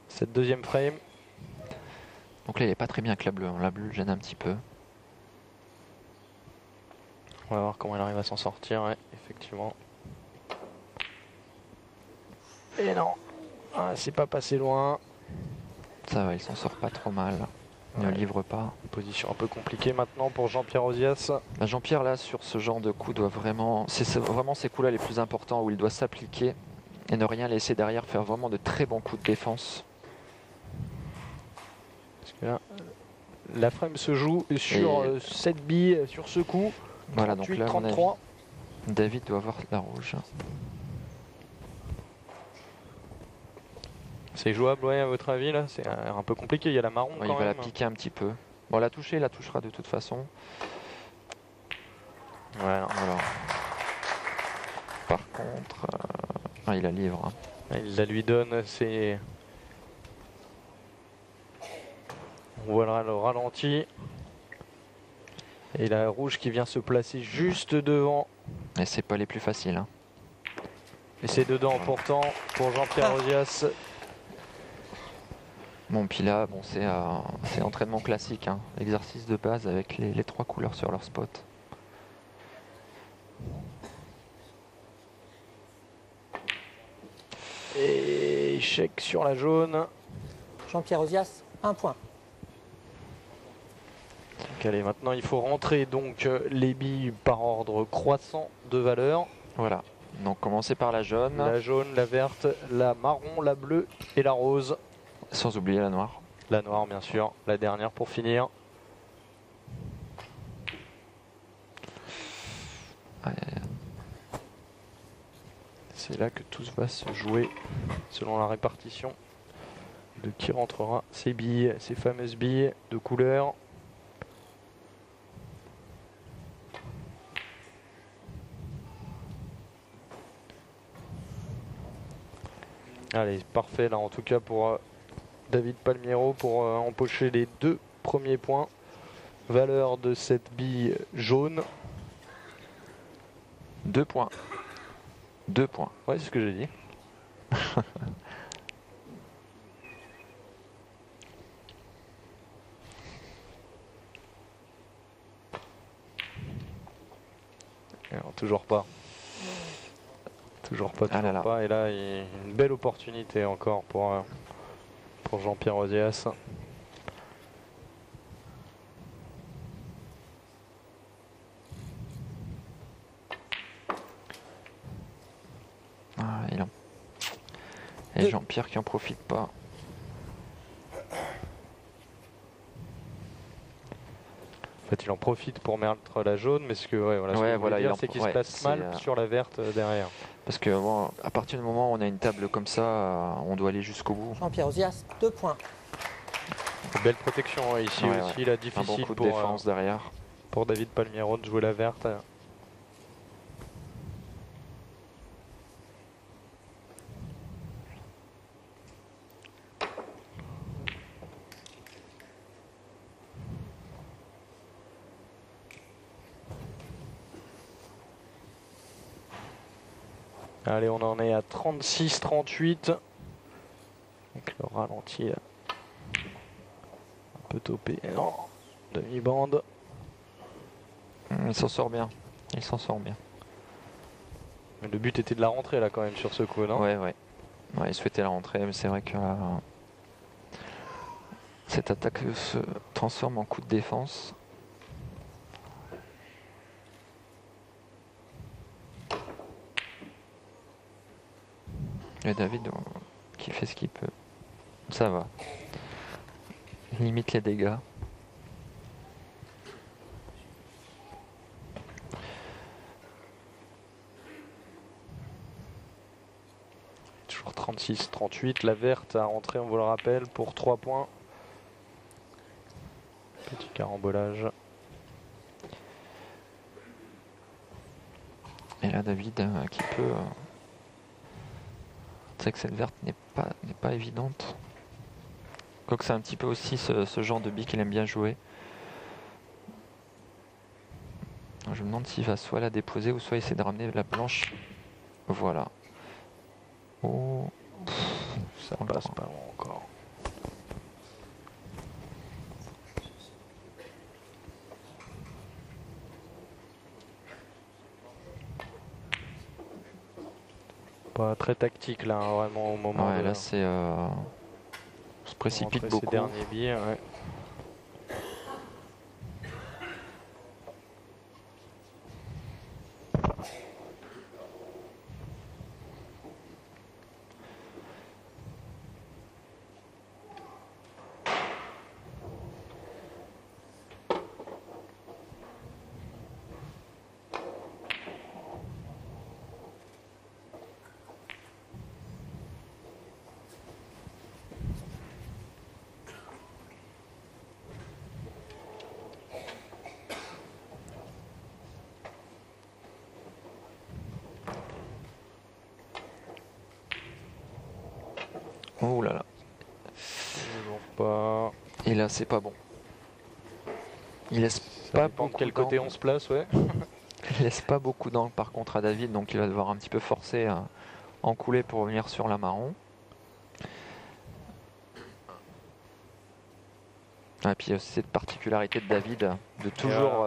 cette deuxième frame. Donc là, il n'est pas très bien avec la bleue. La bleue le gêne un petit peu. On va voir comment elle arrive à s'en sortir, ouais, effectivement. Et non, c'est pas passé loin. Ça va, il s'en sort pas trop mal. Il ne livre pas. Position un peu compliquée maintenant pour Jean-Pierre Ozias. Jean-Pierre, là, sur ce genre de coup, doit vraiment... C'est vraiment ces coups-là les plus importants où il doit s'appliquer et ne rien laisser derrière, faire vraiment de très bons coups de défense. Parce que là, la frame se joue sur cette bille, sur ce coup. Voilà, donc là, 33. David doit avoir la rouge. C'est jouable, ouais, à votre avis, là? C'est un peu compliqué, il y a la marron quand Il va même. la piquer un petit peu. Bon, la toucher, il la touchera de toute façon. Voilà. Par contre, il la livre. Il la lui donne, c'est... On voit le ralenti. Et la rouge qui vient se placer juste devant Et c'est pas les plus faciles. Hein. Et c'est dedans pourtant pour Jean-Pierre Ozias. Bon, puis là, bon, c'est entraînement classique. Hein. Exercice de base avec les 3 couleurs sur leur spot. Et échec sur la jaune. Jean-Pierre Ozias, 1 point. Donc, allez, maintenant il faut rentrer donc les billes par ordre croissant de valeur. Voilà. Donc commencer par la jaune. La jaune, la verte, la marron, la bleue et la rose. Sans oublier la noire. La noire bien sûr, la dernière pour finir. C'est là que tout va se jouer selon la répartition de qui rentrera ces billes, ces fameuses billes de couleur. Allez, parfait là en tout cas pour David Palmiero pour empocher les 2 premiers points. Valeur de cette bille jaune. 2 points. 2 points. Ouais, c'est ce que j'ai dit. Alors, toujours pas. Toujours pas, toujours Ah là là. pas. Et là, il y a une belle opportunité encore pour Jean-Pierre Ozias. Ah, et Jean-Pierre qui en profite pas. En fait, il en profite pour mettre la jaune, mais ce que, ouais, voilà, ce que je voulais dire, c'est qu'il se place mal sur la verte derrière. Parce que bon, à partir du moment où on a une table comme ça, on doit aller jusqu'au bout. Jean-Pierre Ozias, 2 points. Belle protection ici aussi, là, difficile un bon coup de défense derrière. Pour David Palmiero de jouer la verte. Allez, on en est à 36-38. Donc le ralenti là. Un peu topé. Non, demi-bande. Il s'en sort bien. Il s'en sort bien. Mais le but était de la rentrer là quand même sur ce coup, non? Ouais. Il souhaitait la rentrée, mais c'est vrai que cette attaque se transforme en coup de défense. Et David qui fait ce qu'il peut. Ça va. Il limite les dégâts. Toujours 36-38. La verte a rentré, on vous le rappelle, pour 3 points. Petit carambolage. Et là, David qui peut. C'est que cette verte n'est pas évidente. Quoique c'est un petit peu aussi ce genre de bille qu'il aime bien jouer. Je me demande s'il va soit la déposer ou soit essayer de ramener la blanche. Voilà. Oh. Ça passe pas encore. Pas très tactique là, hein, vraiment au moment. Ouais, là c'est. On se précipite beaucoup. Ces derniers billets, ouais. Oh là là. Pas... Et là c'est pas bon. Il laisse Ça pas dépend de beaucoup quel côté on se place, ouais. Il laisse pas beaucoup d'angle par contre à David, donc il va devoir un petit peu forcer à encouler pour revenir sur la marron. Et puis il y a aussi cette particularité de David de toujours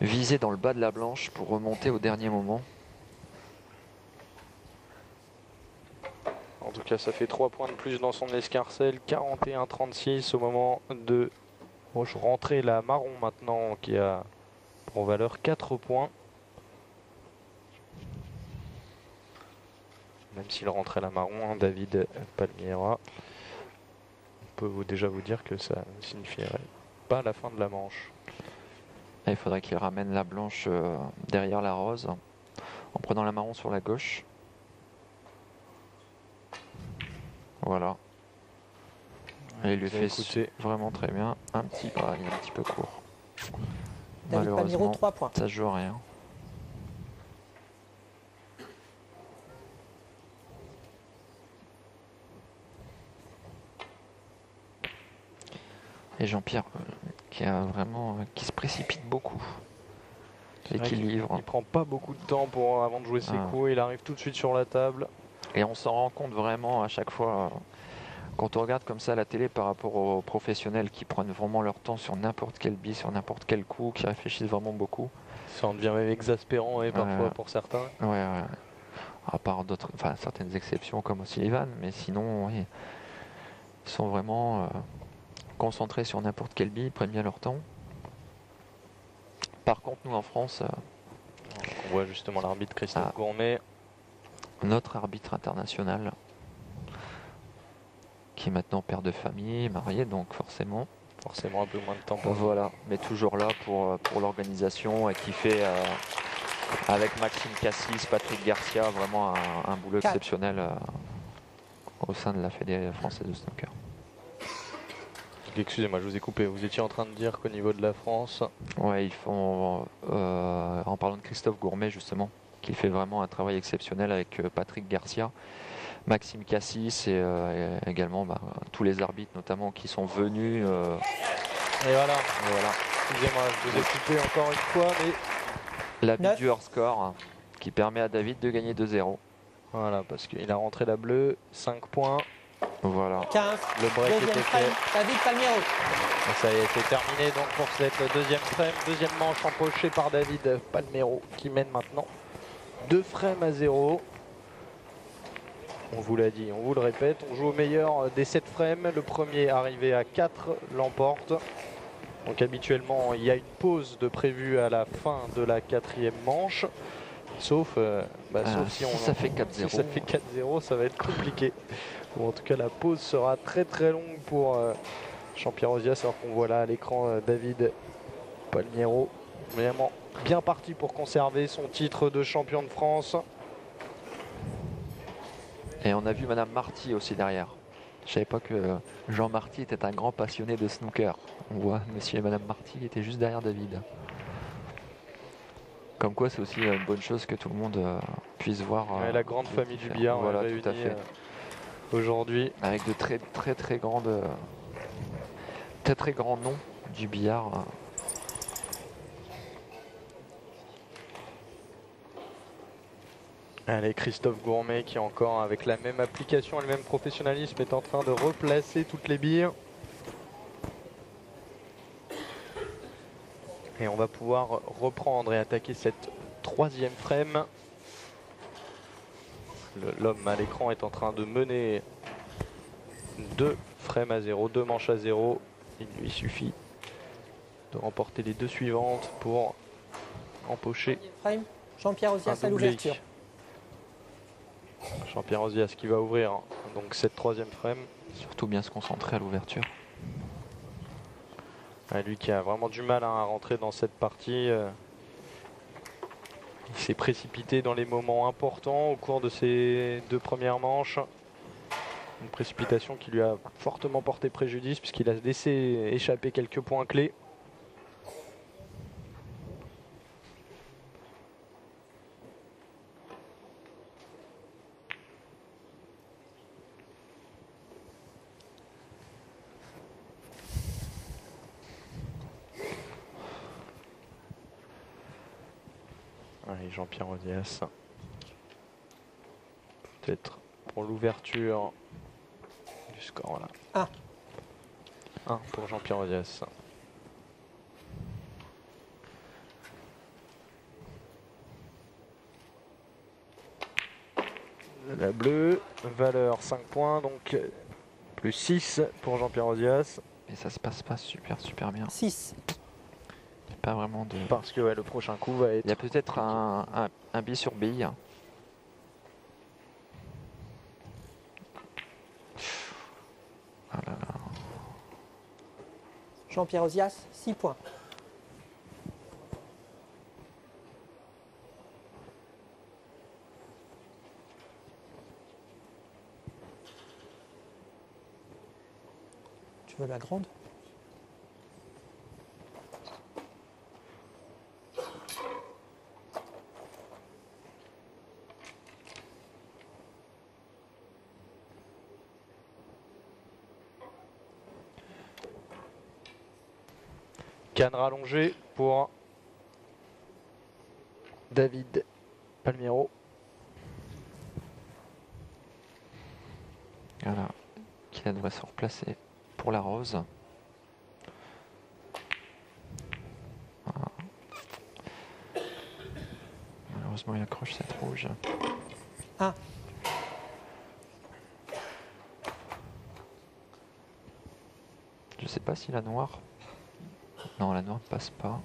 viser dans le bas de la blanche pour remonter au dernier moment. En tout cas, ça fait 3 points de plus dans son escarcelle, 41-36 au moment de rentrer la marron maintenant, qui a pour valeur 4 points. Même s'il rentrait la marron, hein, David Palmiera, on peut déjà vous dire que ça ne signifierait pas la fin de la manche. Et il faudrait qu'il ramène la blanche derrière la rose en prenant la marron sur la gauche. Voilà. Et il lui fait vraiment très bien. Il est un petit peu court. David Palmiero, 3 points. Ça joue à rien. Et Jean-Pierre qui se précipite beaucoup. L'équilibre. Il prend pas beaucoup de temps avant de jouer ses coups. Il arrive tout de suite sur la table. Et on s'en rend compte vraiment à chaque fois. Quand on regarde comme ça la télé par rapport aux professionnels qui prennent vraiment leur temps sur n'importe quel bille, sur n'importe quel coup, qui réfléchissent vraiment beaucoup. Ça en devient même exaspérant et parfois pour certains. Ouais. À part certaines exceptions comme O'Sullivan, mais sinon, oui, ils sont vraiment concentrés sur n'importe quel bille, ils prennent bien leur temps. Par contre, nous en France, on voit justement l'arbitre Christophe Gourmet, notre arbitre international, qui est maintenant père de famille, marié, donc forcément un peu moins de temps. Voilà, mais toujours là pour l'organisation et qui fait avec Maxime Cassis, Patrick Garcia, vraiment un boulot exceptionnel au sein de la Fédération française de snooker. Excusez-moi, je vous ai coupé. Vous étiez en train de dire qu'au niveau de la France... Ouais, ils font, en parlant de Christophe Gourmet justement, qui fait vraiment un travail exceptionnel avec Patrick Garcia, Maxime Cassis et également tous les arbitres notamment qui sont venus. Et voilà. Excusez-moi, je vous ai coupé encore une fois, mais... L'habit du hors score qui permet à David de gagner 2-0. Voilà, parce qu'il a rentré la bleue, 5 points. Voilà. 15. Le break était fait. David Palmiero. Et ça y est, c'est terminé donc pour cette deuxième frame. Deuxième manche empochée par David Palmiero qui mène maintenant 2 frames à 0. On vous l'a dit, on vous le répète, on joue au meilleur des 7 frames. Le premier arrivé à 4 l'emporte. Donc habituellement, il y a une pause de prévue à la fin de la 4e manche. Sauf si ça fait 4-0. Si ça fait 4-0, ça va être compliqué. Ou en tout cas, la pause sera très très longue pour Jean-Pierre Ozias, alors qu'on voit là à l'écran David Palmiero. Vraiment bien parti pour conserver son titre de champion de France. Et on a vu Madame Marty aussi derrière. Je savais pas que Jean Marty était un grand passionné de snooker. On voit Monsieur et Madame Marty était juste derrière David. Comme quoi, c'est aussi une bonne chose que tout le monde puisse voir. La grande famille du billard, voilà, tout à fait. Aujourd'hui. Avec de très grands noms du billard. Allez, Christophe Gourmet qui encore avec la même application et le même professionnalisme est en train de replacer toutes les billes. Et on va pouvoir reprendre et attaquer cette 3e frame. L'homme à l'écran est en train de mener 2 frames à 0, 2 manches à 0. Il lui suffit de remporter les 2 suivantes pour empocher. Jean-Pierre Ozias à l'ouverture. Jean-Pierre Ozias qui va ouvrir donc cette 3e frame. Surtout bien se concentrer à l'ouverture. Lui qui a vraiment du mal à rentrer dans cette partie. Il s'est précipité dans les moments importants au cours de ces 2 premières manches. Une précipitation qui lui a fortement porté préjudice puisqu'il a laissé échapper quelques points clés. Allez, Jean-Pierre Ozias. Peut-être pour l'ouverture du score. Voilà. 1 pour Jean-Pierre Ozias. La bleue, valeur 5 points, donc plus 6 pour Jean-Pierre Ozias. Et ça se passe pas super bien. 6. Il n'y a pas vraiment de... Parce que ouais, le prochain coup va être... Il y a peut-être un bille sur bille. Ah là là. Jean-Pierre Ozias, 6 points. Tu veux la grande? Canne rallongée pour David Palmiero. Voilà. Qui devrait se replacer pour la rose. Voilà. Malheureusement, il accroche cette rouge. Ah. Je sais pas si la noire... Non, la noire ne passe pas.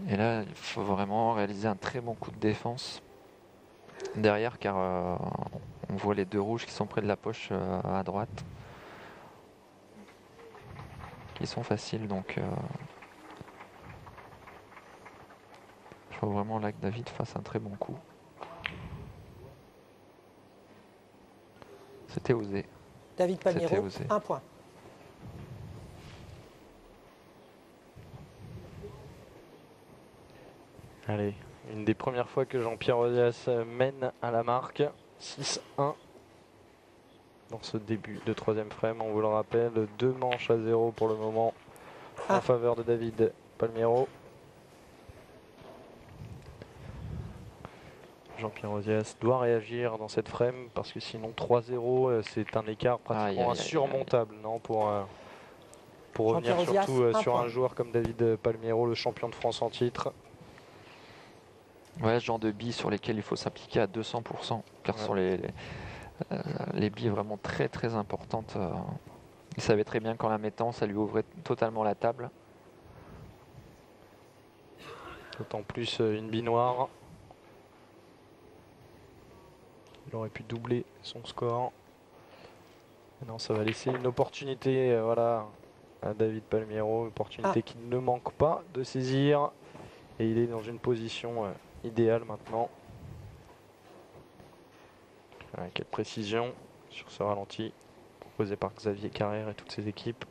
Et là, il faut vraiment réaliser un très bon coup de défense derrière, car on voit les 2 rouges qui sont près de la poche à droite, qui sont faciles. Donc, il faut vraiment là que David fasse un très bon coup. C'était osé. David Palmiero, C'était osé. 1 point. Allez, une des premières fois que Jean-Pierre Ozias mène à la marque. 6-1 dans ce début de 3e frame. On vous le rappelle, 2 manches à 0 pour le moment en faveur de David Palmiero. Jean-Pierre Ozias doit réagir dans cette frame parce que sinon 3-0 c'est un écart pratiquement insurmontable, non, pour revenir Jean-Pierre surtout Ozias, sur un un point. joueur comme David Palmiero, le champion de France en titre. Ouais, ce genre de billes sur lesquelles il faut s'appliquer à 200%, car ce sont les billes vraiment très importantes. Il savait très bien qu'en la mettant, ça lui ouvrait totalement la table. D'autant plus une bille noire. Il aurait pu doubler son score. Mais non, ça va laisser une opportunité voilà, à David Palmiero, opportunité qu'il ne manque pas de saisir. Et il est dans une position idéale maintenant. Quelle précision sur ce ralenti proposé par Xavier Carrère et toutes ses équipes.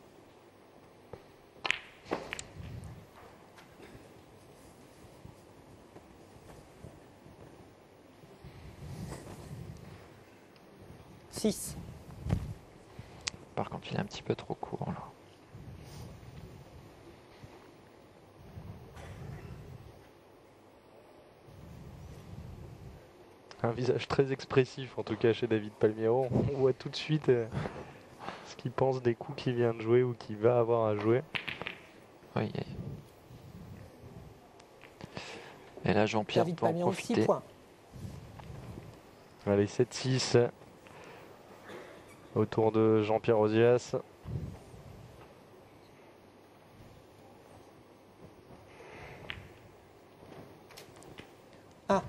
Six. Par contre, il est un petit peu trop court là. Un visage très expressif en tout cas chez David Palmiero. On voit tout de suite ce qu'il pense des coups qu'il vient de jouer ou qu'il va avoir à jouer. Oui. Et là, Jean-Pierre peut en profiter. 6 points. Allez, 7-6 autour de Jean-Pierre Ozias. Ah.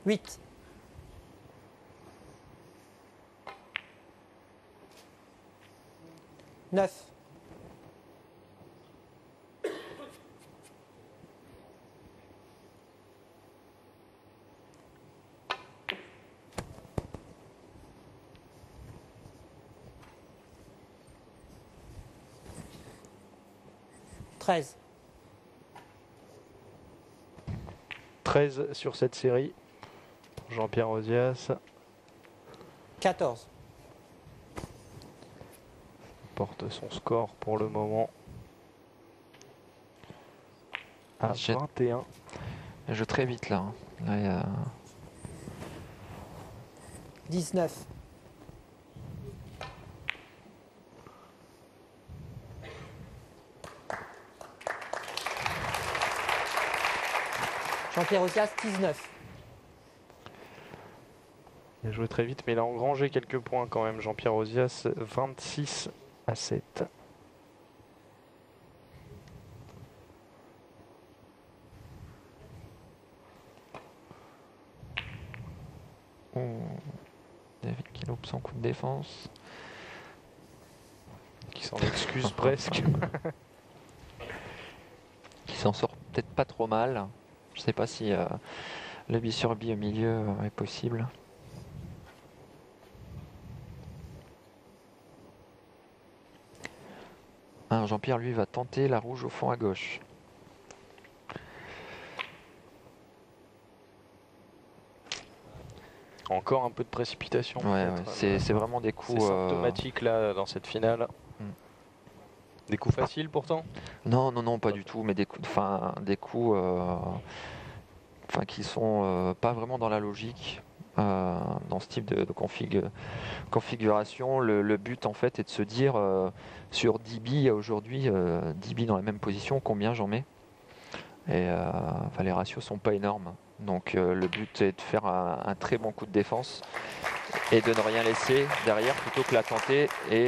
Huit. 9. 13 sur cette série pour Jean-Pierre Ozias. 14. Porte son score pour le moment à 21. Il joue très vite là. Là, il y a... 19. Jean-Pierre Ozias, 19. Il a joué très vite, mais il a engrangé quelques points quand même. Jean-Pierre Ozias, 26-7. Oh. David qui loupe son coup de défense. Qui s'en excuse presque. Qui s'en sort peut-être pas trop mal. Je sais pas si le bi sur bi au milieu est possible. Jean-Pierre lui va tenter la rouge au fond à gauche. Encore un peu de précipitation. Ouais, c'est vraiment des coups symptomatiques là dans cette finale. Des coups faciles pourtant? Non, non, non, pas du tout, mais des coups, qui sont pas vraiment dans la logique. Dans ce type de configuration, le but en fait est de se dire sur 10 billes aujourd'hui, 10 billes dans la même position, combien j'en mets? Et les ratios sont pas énormes. Donc le but est de faire un très bon coup de défense et de ne rien laisser derrière plutôt que la tenter et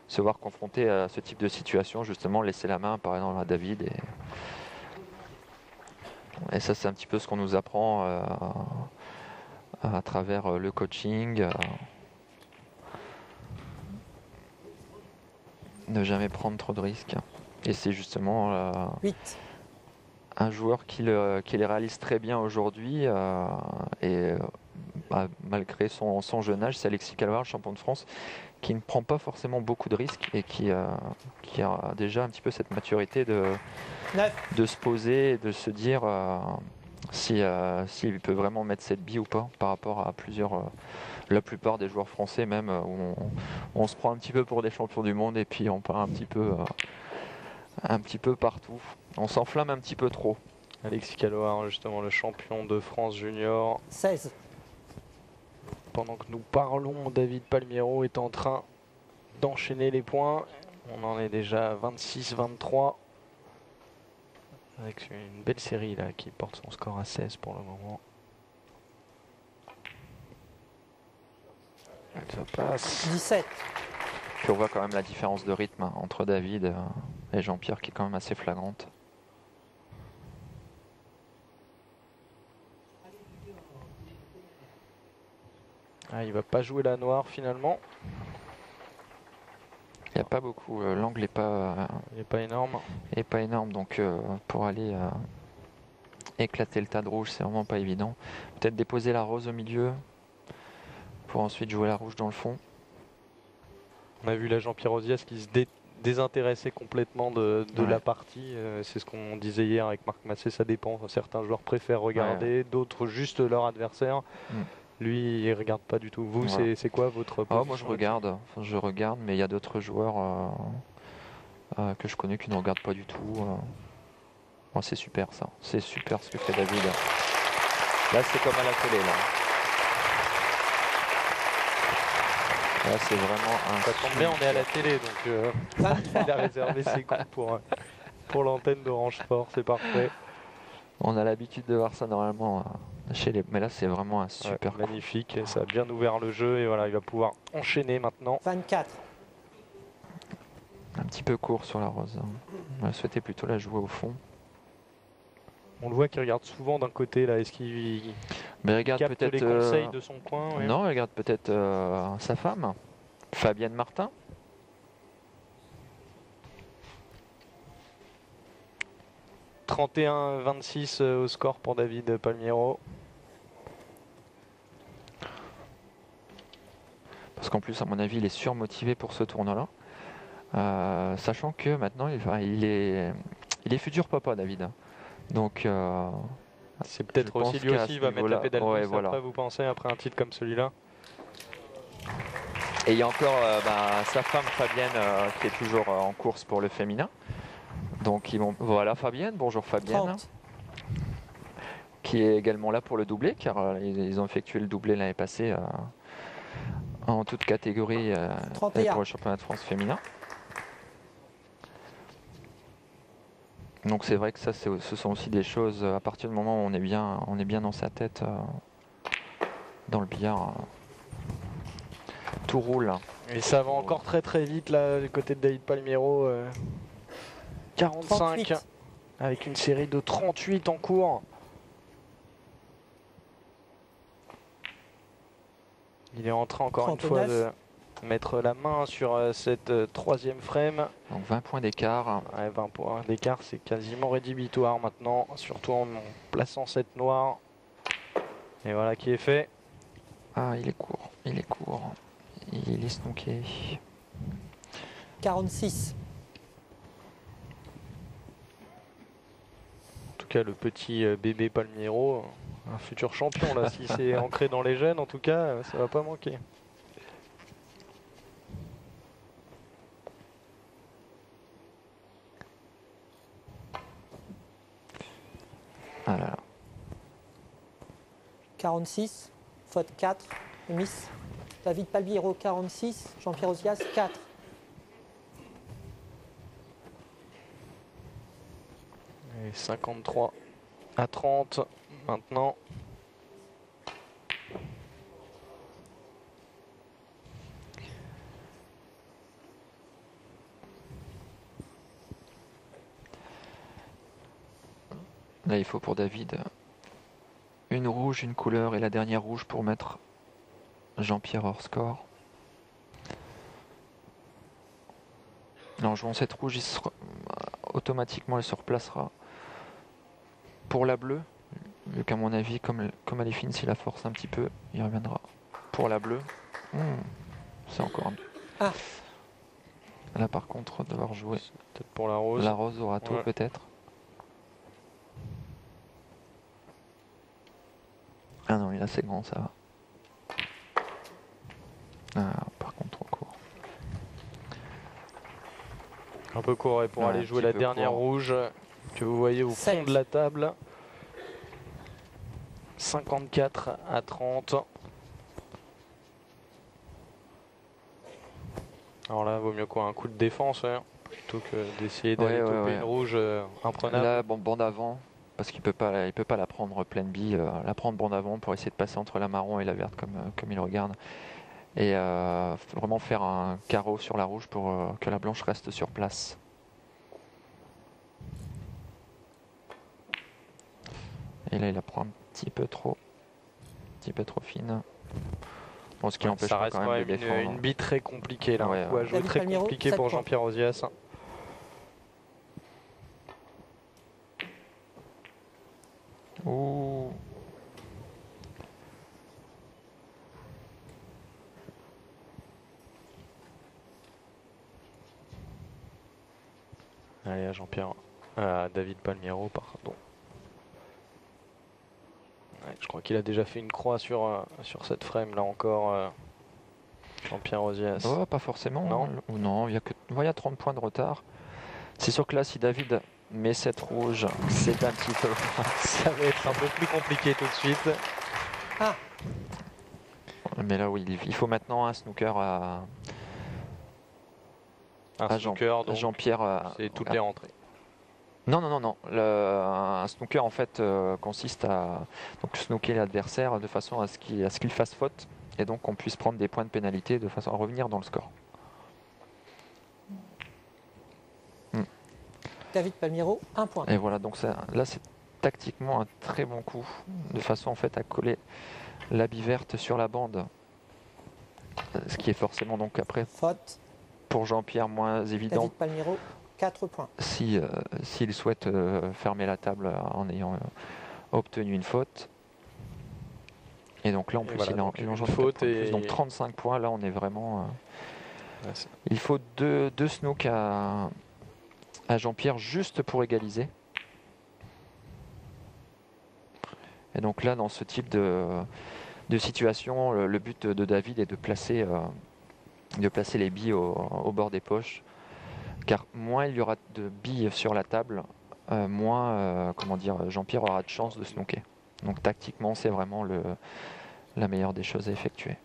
se voir confronté à ce type de situation, justement laisser la main par exemple à David. Et ça c'est un petit peu ce qu'on nous apprend à travers le coaching. Ne jamais prendre trop de risques. Et c'est justement 8. Un joueur qui les réalise très bien aujourd'hui malgré son jeune âge, c'est Alexis Caloire, champion de France, qui ne prend pas forcément beaucoup de risques et qui a déjà un petit peu cette maturité de se poser et de se dire s'il peut vraiment mettre cette bille ou pas par rapport à la plupart des joueurs français même où on se prend un petit peu pour des champions du monde et puis on part un petit peu partout. On s'enflamme un petit peu trop. Alexis Caloire, justement le champion de France junior. 16. Pendant que nous parlons, David Palmiero est en train d'enchaîner les points. On en est déjà à 26-23. Avec une belle série là qui porte son score à 16 pour le moment. Ça passe. 17. Puis on voit quand même la différence de rythme entre David et Jean-Pierre qui est quand même assez flagrante. Il va pas jouer la noire finalement. Il n'y a pas beaucoup, l'angle n'est pas énorme. Est pas énorme, donc pour aller éclater le tas de rouge, c'est vraiment pas évident. Peut-être déposer la rose au milieu pour ensuite jouer la rouge dans le fond. On a vu là Jean-Pierre Ozias qui se désintéressait complètement de la partie. C'est ce qu'on disait hier avec Marc Massé, ça dépend. Certains joueurs préfèrent regarder, d'autres juste leur adversaire. Lui, il regarde pas du tout. Vous, c'est quoi votre position? Moi, je regarde. Enfin, je regarde, mais il y a d'autres joueurs que je connais qui ne regardent pas du tout. C'est super, ça. C'est super ce que fait David. Là, c'est comme à la télé. Là, c'est vraiment un... Ça tombe bien, on est à la télé, donc il a réservé ses coups pour l'antenne d'Orange Sport. C'est parfait. On a l'habitude de voir ça normalement chez les... Mais là, c'est vraiment un super coup. Magnifique, ça a bien ouvert le jeu et voilà, il va pouvoir enchaîner maintenant. 24. Un petit peu court sur la rose. On souhaitait plutôt la jouer au fond. On le voit qu'il regarde souvent d'un côté là. Est-ce qu'il regarde peut-être les conseils de son coin? Non, il regarde peut-être sa femme, Fabienne Martin. « 31-26 au score pour David Palmiero. » Parce qu'en plus, à mon avis, il est surmotivé pour ce tournoi-là. Sachant que maintenant, il est futur papa, David. Donc, C'est peut-être Je pense aussi lui qu'à aussi ce va mettre la niveau-là, pédale ouais, douce voilà. après, vous pensez, après un titre comme celui-là? Et il y a encore sa femme Fabienne qui est toujours en course pour le féminin. Donc ils vont. Voilà Fabienne, bonjour Fabienne. 30. Qui est également là pour le doublé, car ils ont effectué le doublé l'année passée en toute catégorie 31. pour le championnat de France féminin. Donc c'est vrai que ça, ce sont aussi des choses, à partir du moment où on est bien dans sa tête, dans le billard, tout roule. Et ça va encore très très vite là du côté de David Palmiero. 45 38. avec une série de 38 en cours. Il est en train encore 39. une fois de mettre la main sur cette troisième frame. Donc 20 points d'écart. Ouais, 20 points d'écart, c'est quasiment rédhibitoire maintenant, surtout en plaçant cette noire. Et voilà qui est fait. Ah, il est court, il est court. Il est snooké. 46. En tout cas, le petit bébé Palmiero, un futur champion là, si c'est ancré dans les gènes, en tout cas, ça va pas manquer. Ah là là. 46. Faute 4. Miss. David Palmiero 46. Jean-Pierre Ozias 4. Et 53 à 30 maintenant. Là, il faut pour David une rouge, une couleur et la dernière rouge pour mettre Jean-Pierre hors score. En jouant cette rouge, automatiquement elle se replacera pour la bleue. Vu qu'à mon avis, comme elle est fine, s'il la force un petit peu, il reviendra pour la bleue. C'est encore un... Ah. Là par contre, devoir jouer Peut-être pour la rose. la rose au râteau Ouais. peut-être. Ah non, il est assez grand, ça va. Ah, par contre, trop court. Un peu court et pour Ouais, aller un jouer petit la peu dernière court. rouge que vous voyez au fond 7. de la table. 54 à 30. Alors là, vaut mieux quoi, un coup de défense plutôt que d'essayer d'aller Ouais, toper une rouge imprenable. Là, bon, bande avant, parce qu'il peut pas la prendre pleine bille, la prendre bande avant pour essayer de passer entre la marron et la verte comme il regarde. Et vraiment faire un carreau sur la rouge pour que la blanche reste sur place. Et là, il la prend un petit peu trop fine. Bon, ce qui n'empêche Ça pas reste quand même de défendre. une bille très compliquée là, Ouais, un coup à jouer David très Palmiero, compliqué 7 pour points. Jean-Pierre Ozias. Ouh. Allez, à Jean-Pierre, David Palmiero, pardon. Ouais, je crois qu'il a déjà fait une croix sur cette frame là encore, Jean-Pierre Ozias. Oh, pas forcément. Non. Hein. Ou non, il y a 30 points de retard. C'est sûr que là, si David met cette rouge, c'est un petit peu... Ça va être un peu plus compliqué tout de suite. Ah. Mais là, oui, il faut maintenant un snooker à Un snooker, donc Jean-Pierre. c'est toutes les rentrées. Non. Un snooker, en fait, consiste à donc, snooker l'adversaire de façon à ce qu'il fasse faute et donc qu'on puisse prendre des points de pénalité de façon à revenir dans le score. David Palmiero 1 point. Et voilà, donc là, c'est tactiquement un très bon coup de façon en fait à coller la bille verte sur la bande. Ce qui est forcément donc après Faute. pour Jean-Pierre moins évident David Palmiero 4 points. s'il souhaite fermer la table en ayant obtenu une faute. Et donc là en Et plus voilà, il donc en une engendre faute 4 points de plus. et- Donc 35 points, là on est vraiment... Ouais, il faut deux snooks à Jean-Pierre juste pour égaliser. Et donc là, dans ce type de situation, le but de David est de placer les billes au bord des poches. Car moins il y aura de billes sur la table, moins Jean-Pierre aura de chance de snooker. Donc tactiquement, c'est vraiment la meilleure des choses à effectuer.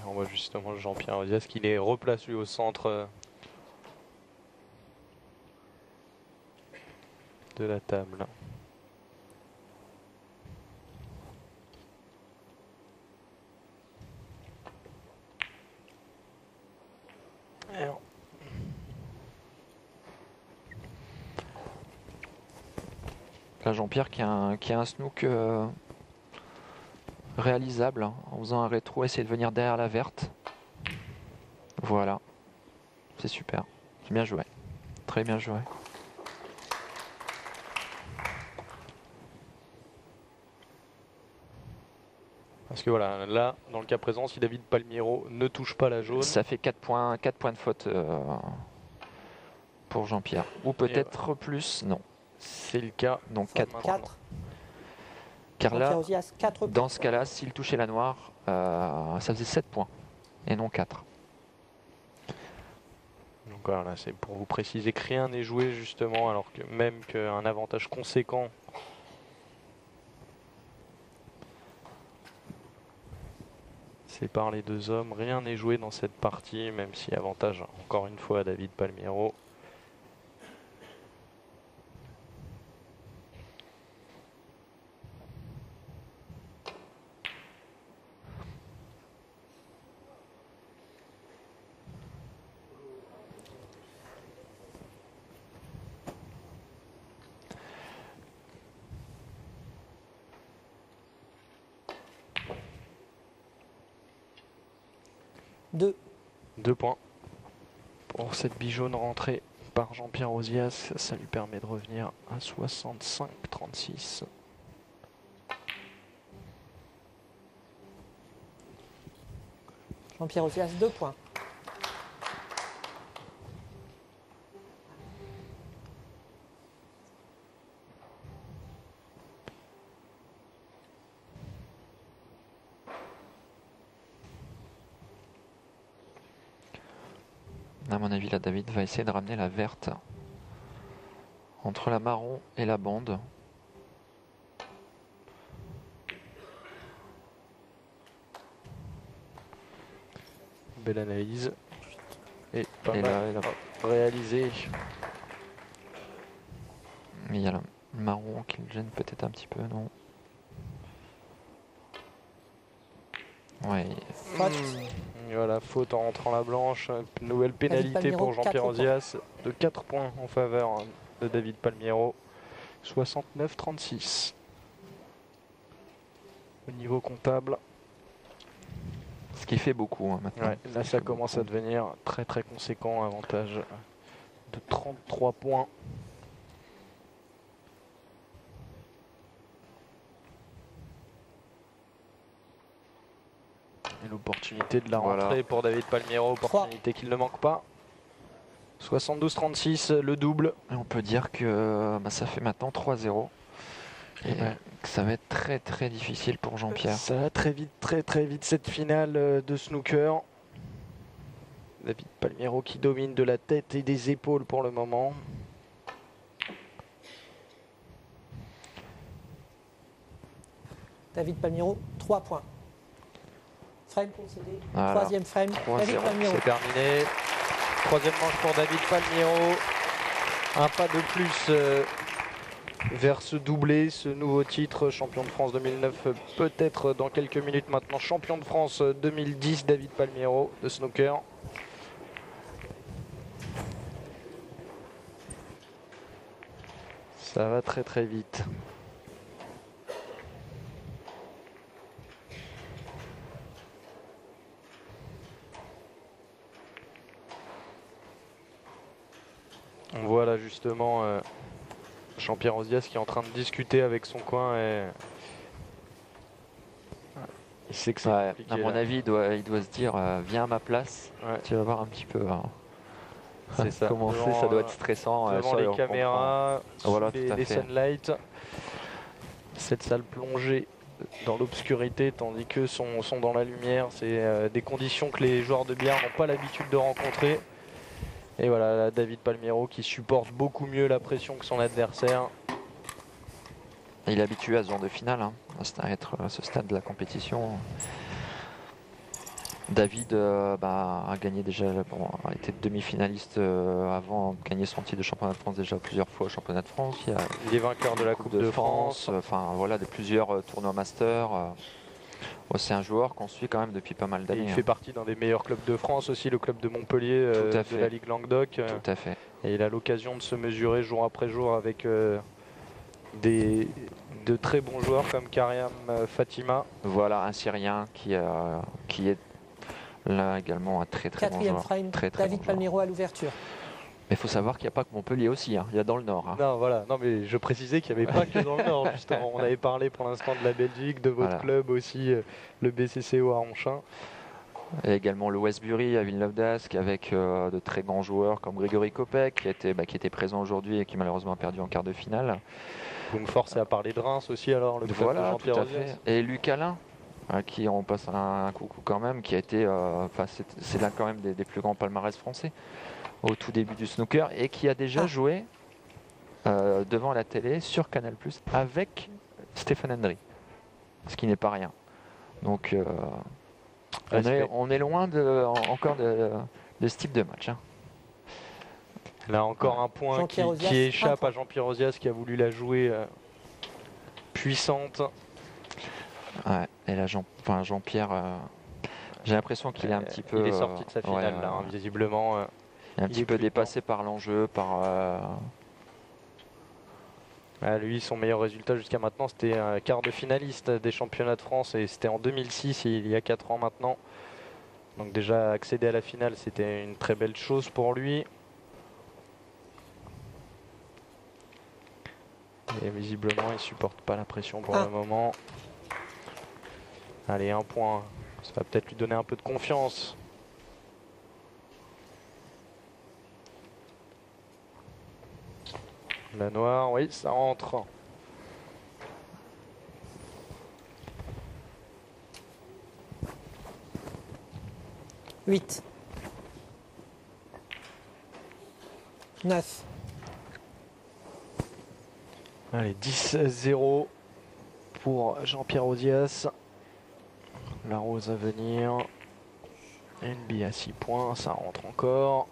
On voit justement Jean-Pierre Ozias qui est replacé au centre de la table. Alors. Là, Jean-Pierre qui a un snook réalisable, hein, en faisant un rétro, essayer de venir derrière la verte. Voilà, c'est super, c'est bien joué, très bien joué. Parce que voilà, là, dans le cas présent, si David Palmiero ne touche pas la jaune... Ça fait 4 points de faute pour Jean-Pierre. Ou peut-être plus, non. C'est le cas. Donc 4 points. 4. Car là, Ozias, 4 dans ce cas-là, s'il touchait la noire, ça faisait 7 points. Et non 4. Donc voilà, c'est pour vous préciser que rien n'est joué justement, alors que même qu'un avantage conséquent sépare les deux hommes, rien n'est joué dans cette partie, même si avantage encore une fois à David Palmiero. Deux points pour cette bille jaune rentrée par Jean-Pierre Ozias. Ça lui permet de revenir à 65-36. Jean-Pierre Ozias, 2 points. À mon avis, là, David va essayer de ramener la verte entre la marron et la bande. Belle analyse. Et pas Et mal là, réalisé. Mais il y a le marron qui le gêne peut-être un petit peu, non? Ouais. Faute. Et voilà, faute en rentrant la blanche. Nouvelle pénalité Palmiero, pour Jean-Pierre 4 Ozias de 4 points en faveur de David Palmiero. 69-36. Au niveau comptable. Ce qui fait beaucoup hein, maintenant. Ouais, là, ça commence à devenir très très conséquent. Avantage de 33 points. Et l'opportunité de la rentrée Voilà. pour David Palmiero, opportunité qu'il ne manque pas. 72-36, le double. Et on peut dire que ça fait maintenant 3-0. Et Ouais. que ça va être très très difficile pour Jean-Pierre. Ça va très vite cette finale de snooker. David Palmiero qui domine de la tête et des épaules pour le moment. David Palmiero, 3 points. Frame concédé. Voilà. Troisième frame. 3-0. David Palmiero. C'est terminé. Troisième manche pour David Palmiero. Un pas de plus vers ce doublé, ce nouveau titre, champion de France 2009, peut-être dans quelques minutes maintenant, champion de France 2010, David Palmiero de snooker. Ça va très très vite. On voit là justement Jean-Pierre Ozias qui est en train de discuter avec son coin et il sait que c'est Ouais, compliqué. à mon là. avis, il doit se dire viens à ma place. Ouais. Tu vas voir un petit peu. Hein. C'est ça. Commencer, Devant, ça doit être stressant. devant ça, les on comprend. caméras, sous Voilà, tout à les fait. sunlights. Cette salle plongée dans l'obscurité tandis qu'eux sont dans la lumière. C'est des conditions que les joueurs de billard n'ont pas l'habitude de rencontrer. Et voilà, là, David Palmero qui supporte beaucoup mieux la pression que son adversaire. Il est habitué à ce genre de finale, hein, à être à ce stade de la compétition. David a gagné déjà, a été demi-finaliste avant de gagner son titre de championnat de France déjà plusieurs fois au championnat de France. Il est vainqueur de la Coupe de France. Enfin voilà, de plusieurs tournois master. C'est un joueur qu'on suit quand même depuis pas mal Et d'années. il fait partie d'un des meilleurs clubs de France aussi, le club de Montpellier Tout à de fait. la Ligue Languedoc. Tout à fait. Et il a l'occasion de se mesurer jour après jour avec de très bons joueurs comme Karim Fatima. Voilà un Syrien qui est là également un très très bon Quatrième joueur. frame, Très, très David bon joueur. Palmero à l'ouverture. Mais il faut savoir qu'il n'y a pas que Montpellier aussi, hein. Il y a dans le nord. Hein. Non, voilà. Non, mais je précisais qu'il n'y avait pas que dans le Nord, justement. On avait parlé pour l'instant de la Belgique, de votre Voilà. club aussi, le BCCO à Ronchin. Et également le Westbury à Villeneuve d'Ascq avec de très grands joueurs comme Grégory Kopek qui était présent aujourd'hui et qui malheureusement a perdu en quart de finale. Vous me forcez à parler de Reims aussi, alors, le club de Voilà, tout Jean-Pierre à Ozias. fait. Et Luc Alain, à qui on passe un coucou quand même, qui a été, c'est là quand même des plus grands palmarès français au tout début du snooker et qui a déjà joué devant la télé sur Canal+ avec Stéphane Hendry, ce qui n'est pas rien. Donc on est loin encore de ce type de match. Hein. Là, encore un point qui Jean-Pierre Ozias, échappe un à Jean-Pierre Ozias qui a voulu la jouer puissante. Ouais, et là Jean-Pierre, j'ai l'impression qu'il est un petit peu. Il est sorti de sa finale, là, hein, visiblement. Il est un il petit est peu plus dépassé par l'enjeu, Lui, son meilleur résultat jusqu'à maintenant, c'était un quart de finaliste des championnats de France et c'était en 2006, il y a 4 ans maintenant. Donc déjà, accéder à la finale, c'était une très belle chose pour lui. Et visiblement, il ne supporte pas la pression pour le moment. Allez, un point. Ça va peut-être lui donner un peu de confiance. La noire, oui, ça rentre. Huit. 9. Allez, 10-0 pour Jean-Pierre Ozias. La rose à venir. NB à 6 points, ça rentre encore.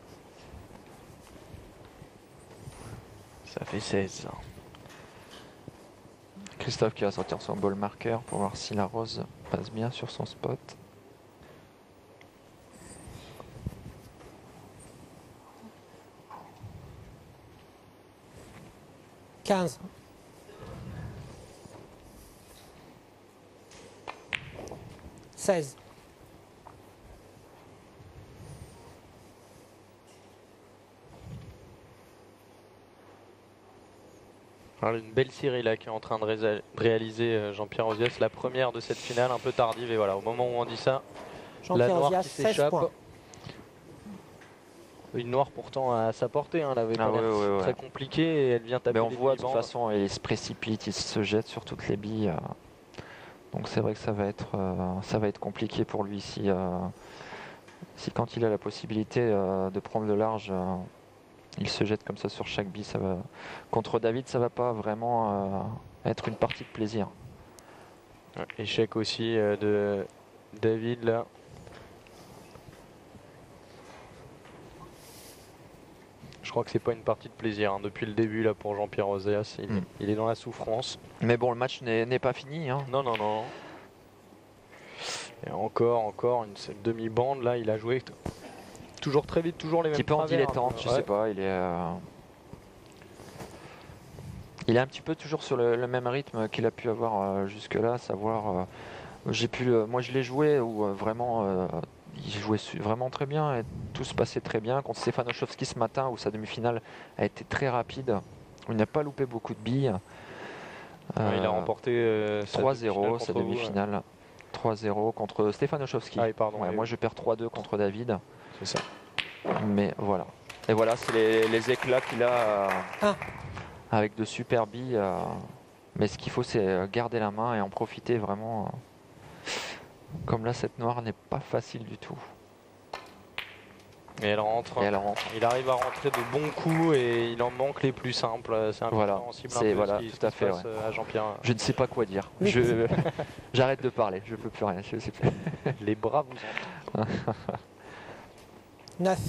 Ça fait 16. Christophe qui va sortir son ball marker pour voir si la rose passe bien sur son spot. « 15. 16. Alors, une belle série là qui est en train de réaliser Jean-Pierre Ozias, la première de cette finale, un peu tardive. Et voilà, au moment où on dit ça, la Jean-Pierre noire Ozias, qui 16 s'échappe. points. Une noire pourtant à sa portée, hein, elle avait pas l'air très compliquée et elle vient taper. Mais on des voit de toute bandes. façon, il se précipite, il se jette sur toutes les billes. Donc c'est vrai que ça va être compliqué pour lui si quand il a la possibilité de prendre le large, il se jette comme ça sur chaque bille. Contre David, ça va pas vraiment être une partie de plaisir. Échec aussi de David là. Je crois que c'est pas une partie de plaisir hein, depuis le début là pour Jean-Pierre Ozias. Il est dans la souffrance. Mais bon, le match n'est pas fini. Hein. Non, non, non. Et encore une demi-bande là, il a joué toujours très vite, toujours les mêmes Un petit peu en travers, dilettante, je sais pas. Il est un petit peu toujours sur le même rythme qu'il a pu avoir jusque-là, à savoir. Moi je l'ai joué où vraiment. Il jouait vraiment très bien et tout se passait très bien. Contre Stéphane Olszewski ce matin où sa demi-finale a été très rapide. Il n'a pas loupé beaucoup de billes. Il a remporté 3-0 sa demi-finale. 3-0 contre Stéphane Olszewski. Ah oui, pardon, moi je perds 3-2 contre David. C'est ça. Mais voilà. Et voilà, c'est les éclats qu'il a Ah. avec de super billes. Mais ce qu'il faut, c'est garder la main et en profiter vraiment. Comme là, cette noire n'est pas facile du tout. Et elle rentre. Et elle rentre. Il arrive à rentrer de bons coups et il en manque les plus simples. C'est Voilà, incompréhensible c'est- un peu voilà, ce qui tout se à fait, passe à Jean-Pierre. Je ne sais pas quoi dire. Oui. J'arrête de parler, je peux plus rien. Je sais plus. Les bras vous entrent. 9.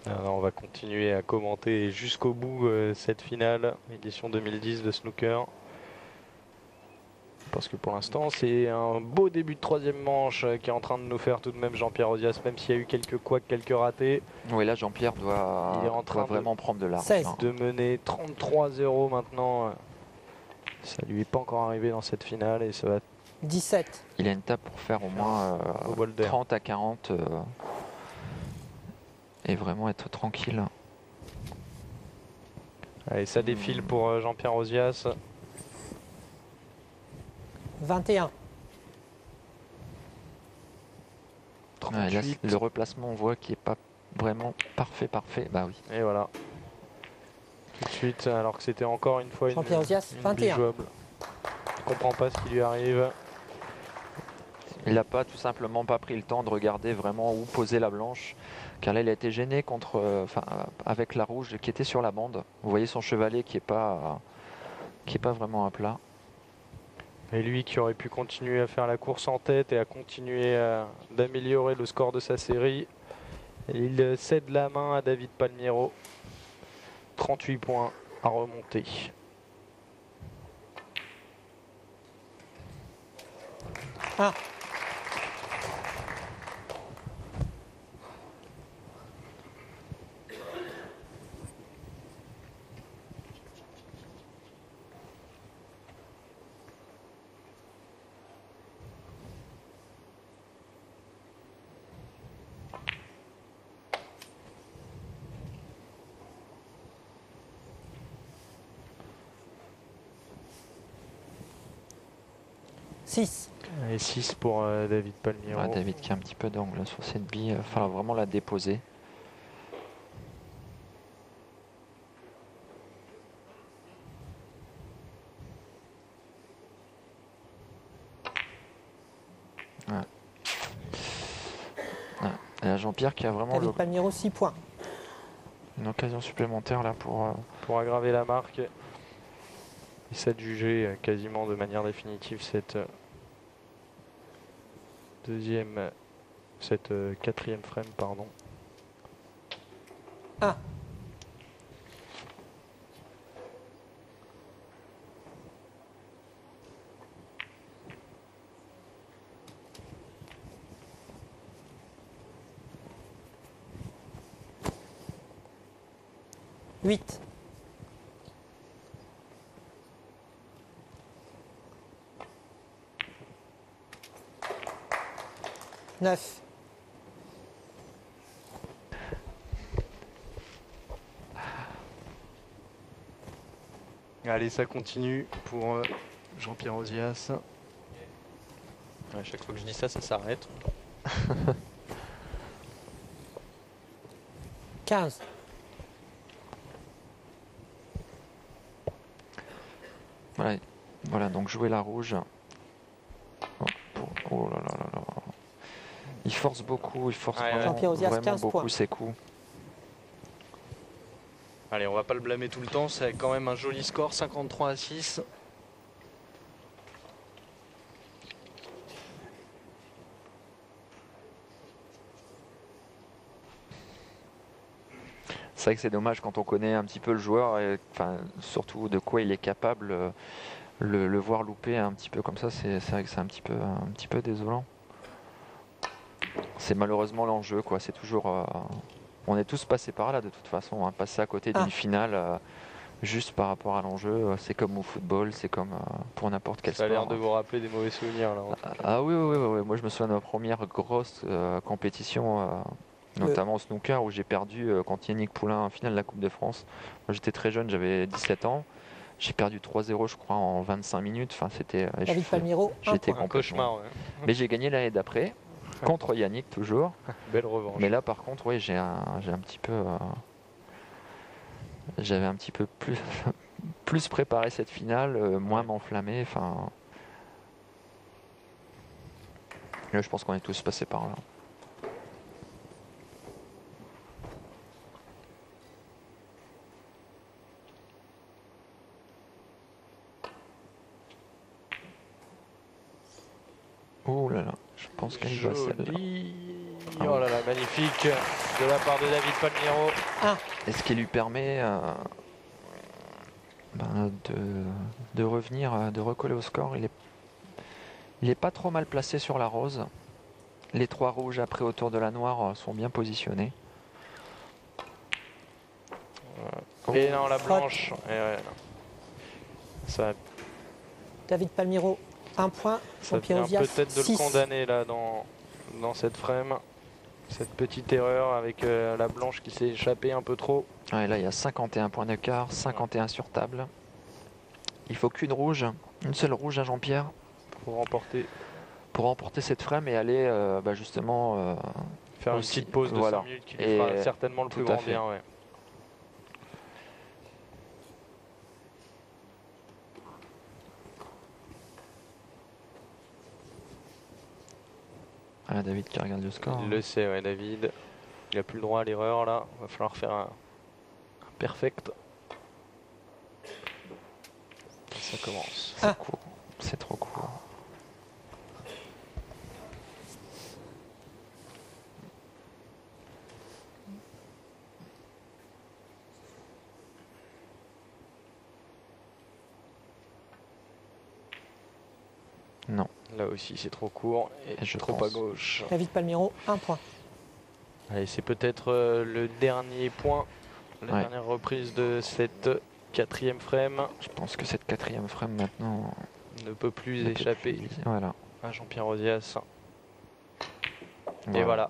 Alors, on va continuer à commenter jusqu'au bout cette finale, édition 2010 de snooker. Parce que pour l'instant, c'est un beau début de troisième manche qui est en train de nous faire tout de même Jean-Pierre Ozias, même s'il y a eu quelques couacs, quelques ratés. Oui, là, Jean-Pierre doit, Il est en train doit vraiment prendre de l'argent. 16. De mener 33-0 maintenant. Ça lui est pas encore arrivé dans cette finale et ça va 17. Il a une table pour faire au moins au bol d'air. 30 à 40 et vraiment être tranquille. Allez, ça défile pour Jean-Pierre Ozias. 21. Ouais, là, 38. le replacement, on voit qu'il n'est pas vraiment parfait. Bah oui. Et voilà. Tout de suite, alors que c'était encore une fois Jean-Pierre Ozias, une 21. bille jouable. Je comprends pas ce qui lui arrive. Il n'a pas tout simplement pas pris le temps de regarder vraiment où poser la blanche. Car là, il a été gêné avec la rouge qui était sur la bande. Vous voyez son chevalet qui est pas vraiment à plat. Et lui qui aurait pu continuer à faire la course en tête et à continuer d'améliorer le score de sa série. Et il cède la main à David Palmiero. 38 points à remonter. Ah. Six. Et 6 pour David Palmiero. Ouais, David qui a un petit peu d'angle sur cette bille. Il va falloir vraiment la déposer. Ouais. Ouais. Et là, Jean-Pierre qui a vraiment David Palmiero, 6 points. une occasion supplémentaire là Pour aggraver la marque. Et ça de juger quasiment de manière définitive cette quatrième frame, pardon. Ah. Huit. Neuf. Allez, ça continue pour Jean-Pierre Ozias. À chaque fois que je dis ça, ça s'arrête. 15. Voilà, donc jouer la rouge. Oh là là là là. Il force beaucoup, il force Ouais, vraiment, Jean-Pierre Ozias, vraiment 15 beaucoup points. ses coups. Allez, on va pas le blâmer tout le temps, c'est quand même un joli score, 53-6. C'est vrai que c'est dommage quand on connaît un petit peu le joueur, et, enfin, surtout de quoi il est capable, le voir louper un petit peu comme ça, c'est vrai que c'est un petit peu désolant. C'est malheureusement l'enjeu, quoi. C'est toujours, on est tous passés par là de toute façon, hein, passer à côté d'une finale juste par rapport à l'enjeu. C'est comme au football, c'est comme pour n'importe quel Ça sport. a l'air de vous rappeler des mauvais souvenirs là. Ah oui, moi je me souviens de ma première grosse compétition, notamment au snooker, où j'ai perdu contre Yannick Poulain en finale de la Coupe de France. Moi j'étais très jeune, j'avais 17 ans. J'ai perdu 3-0 je crois en 25 minutes. Enfin, c'était. David Palmiero, un J'étais point. Un cauchemar, ouais. Mais j'ai gagné l'année d'après. contre Yannick toujours. Belle revanche. Mais là par contre oui j'ai un petit peu j'avais un petit peu plus plus préparé cette finale, moins m'enflammer. Enfin, là, je pense qu'on est tous passés par là. Oh là là, je pense qu'elle va celle-là. Oh là là, magnifique de la part de David Palmiero. Et ce qui lui permet de revenir, de recoller au score. Il est pas trop mal placé sur la rose. Les 3 rouges après autour de la noire sont bien positionnés. Et non, la blanche. Et ouais, non. Ça David Palmiero, 1 point. vient Jean-Pierre Ozias, peut-être de 6. le condamner là dans cette frame. Cette petite erreur avec la blanche qui s'est échappée un peu trop. Ouais, là, il y a 51 points d'écart, 51 sur table. Il faut qu'une rouge, une seule rouge à Jean-Pierre Pour remporter cette frame et aller justement faire aussi, une petite pause de voilà. 5 minutes qui lui fera certainement le plus tout à grand fait. bien. Ouais. Ah, David qui regarde le score. Il le sait, ouais, David. Il n'a plus le droit à l'erreur là. Il va falloir faire un perfect. Ça commence. C'est court. C'est trop court. Non. Là aussi c'est trop court et je trop pense. à gauche. David Palmiero, 1 point. Allez, c'est peut-être le dernier point, la Ouais. dernière reprise de cette 4e frame. Je pense que cette 4e frame maintenant Ne peut plus ne peut échapper plus- Voilà. à Jean-Pierre Ozias. Et voilà.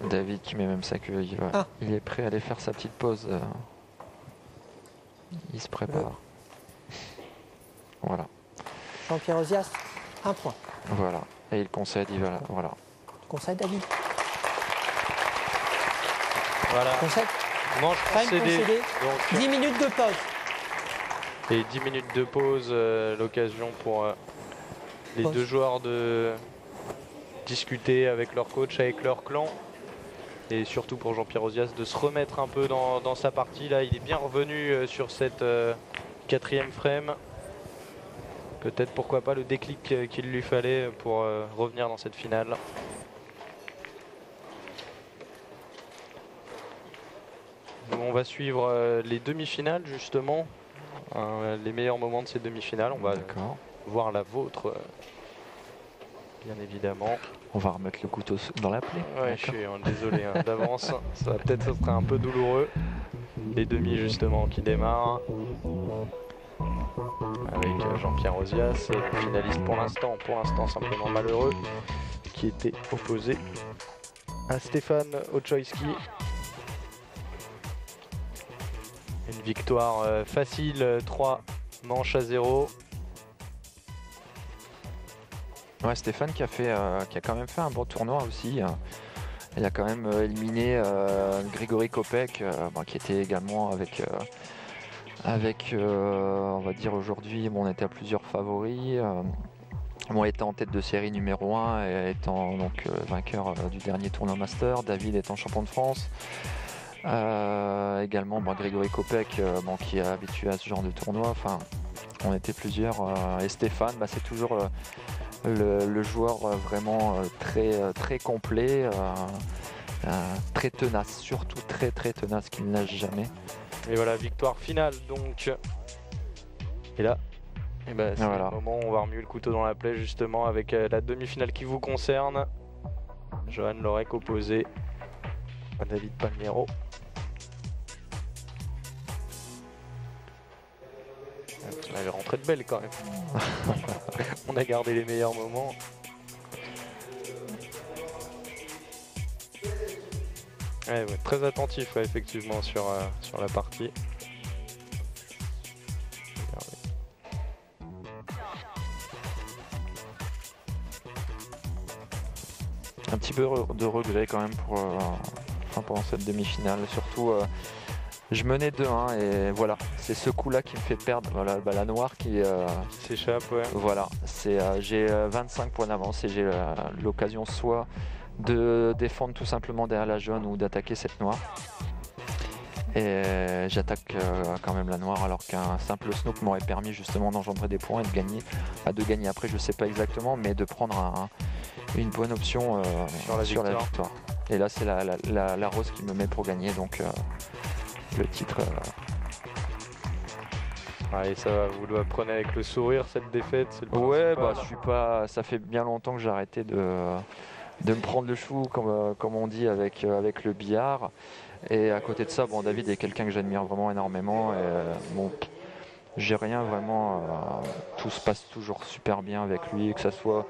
David qui met même ça qu'il va. Ah. Il est prêt à aller faire sa petite pause. Il se prépare. Voilà. Jean-Pierre Ozias, 1 point. Voilà. Et il concède, il va. Voilà. Concède, David. Voilà. Concède. Manche Frame concédée. concédé. Donc, 10 minutes de pause. et 10 minutes de pause, l'occasion pour les Pause. deux joueurs de discuter avec leur coach, avec leur clan. Et surtout pour Jean-Pierre Ozias de se remettre un peu dans sa partie. Là, il est bien revenu sur cette 4e frame. Peut-être pourquoi pas le déclic qu'il lui fallait pour revenir dans cette finale. On va suivre les demi-finales justement, les meilleurs moments de ces demi-finales. On va D'accord. voir la vôtre, bien évidemment. On va remettre le couteau dans la plaie. Ouais, je D'accord. suis désolé d'avance, ça va peut-être être un peu douloureux. Les demi justement qui démarrent. Avec Jean-Pierre Ozias, finaliste pour l'instant simplement malheureux, qui était opposé à Stéphane Ochoïski. Une victoire facile, 3 manches à 0. Ouais, Stéphane qui a quand même fait un bon tournoi aussi. Il a quand même éliminé Grégory Kopech, qui était également avec on va dire aujourd'hui, on était à plusieurs favoris. Étant en tête de série numéro 1 et étant donc vainqueur du dernier tournoi Master, David étant champion de France. Également Grégory Kopech qui est habitué à ce genre de tournoi. Enfin, on était plusieurs. Et Stéphane, c'est toujours le joueur vraiment très complet, très tenace, surtout très tenace, qui ne lâche jamais. Et voilà, victoire finale donc. Et là, c'est voilà. le moment où on va remuer le couteau dans la plaie justement avec la demi-finale qui vous concerne. Johan Lorec opposé à David Palmiero. On avait rentré de belle quand même. On a gardé les meilleurs moments. Ouais, très attentif effectivement sur la partie. un petit peu de regret quand même pendant cette demi-finale. Surtout, je menais 2-1 et voilà, c'est ce coup-là qui me fait perdre. Voilà, la noire qui s'échappe, ouais. Voilà, j'ai 25 points d'avance et j'ai l'occasion soit de défendre tout simplement derrière la jaune ou d'attaquer cette noire. Et j'attaque quand même la noire alors qu'un simple snook m'aurait permis justement d'engendrer des points et de gagner après, je sais pas exactement, mais de prendre une bonne option sur la victoire. Et là c'est la rose qui me met pour gagner, donc le titre. Et ça va, vous le prenez avec le sourire cette défaite, c'est le ouais, bah je suis pas. Ça fait bien longtemps que j'ai arrêté de me prendre le chou comme on dit avec le billard. Et à côté de ça, bon, David est quelqu'un que j'admire vraiment énormément. Et, bon, j'ai rien vraiment. Tout se passe toujours super bien avec lui, que ce soit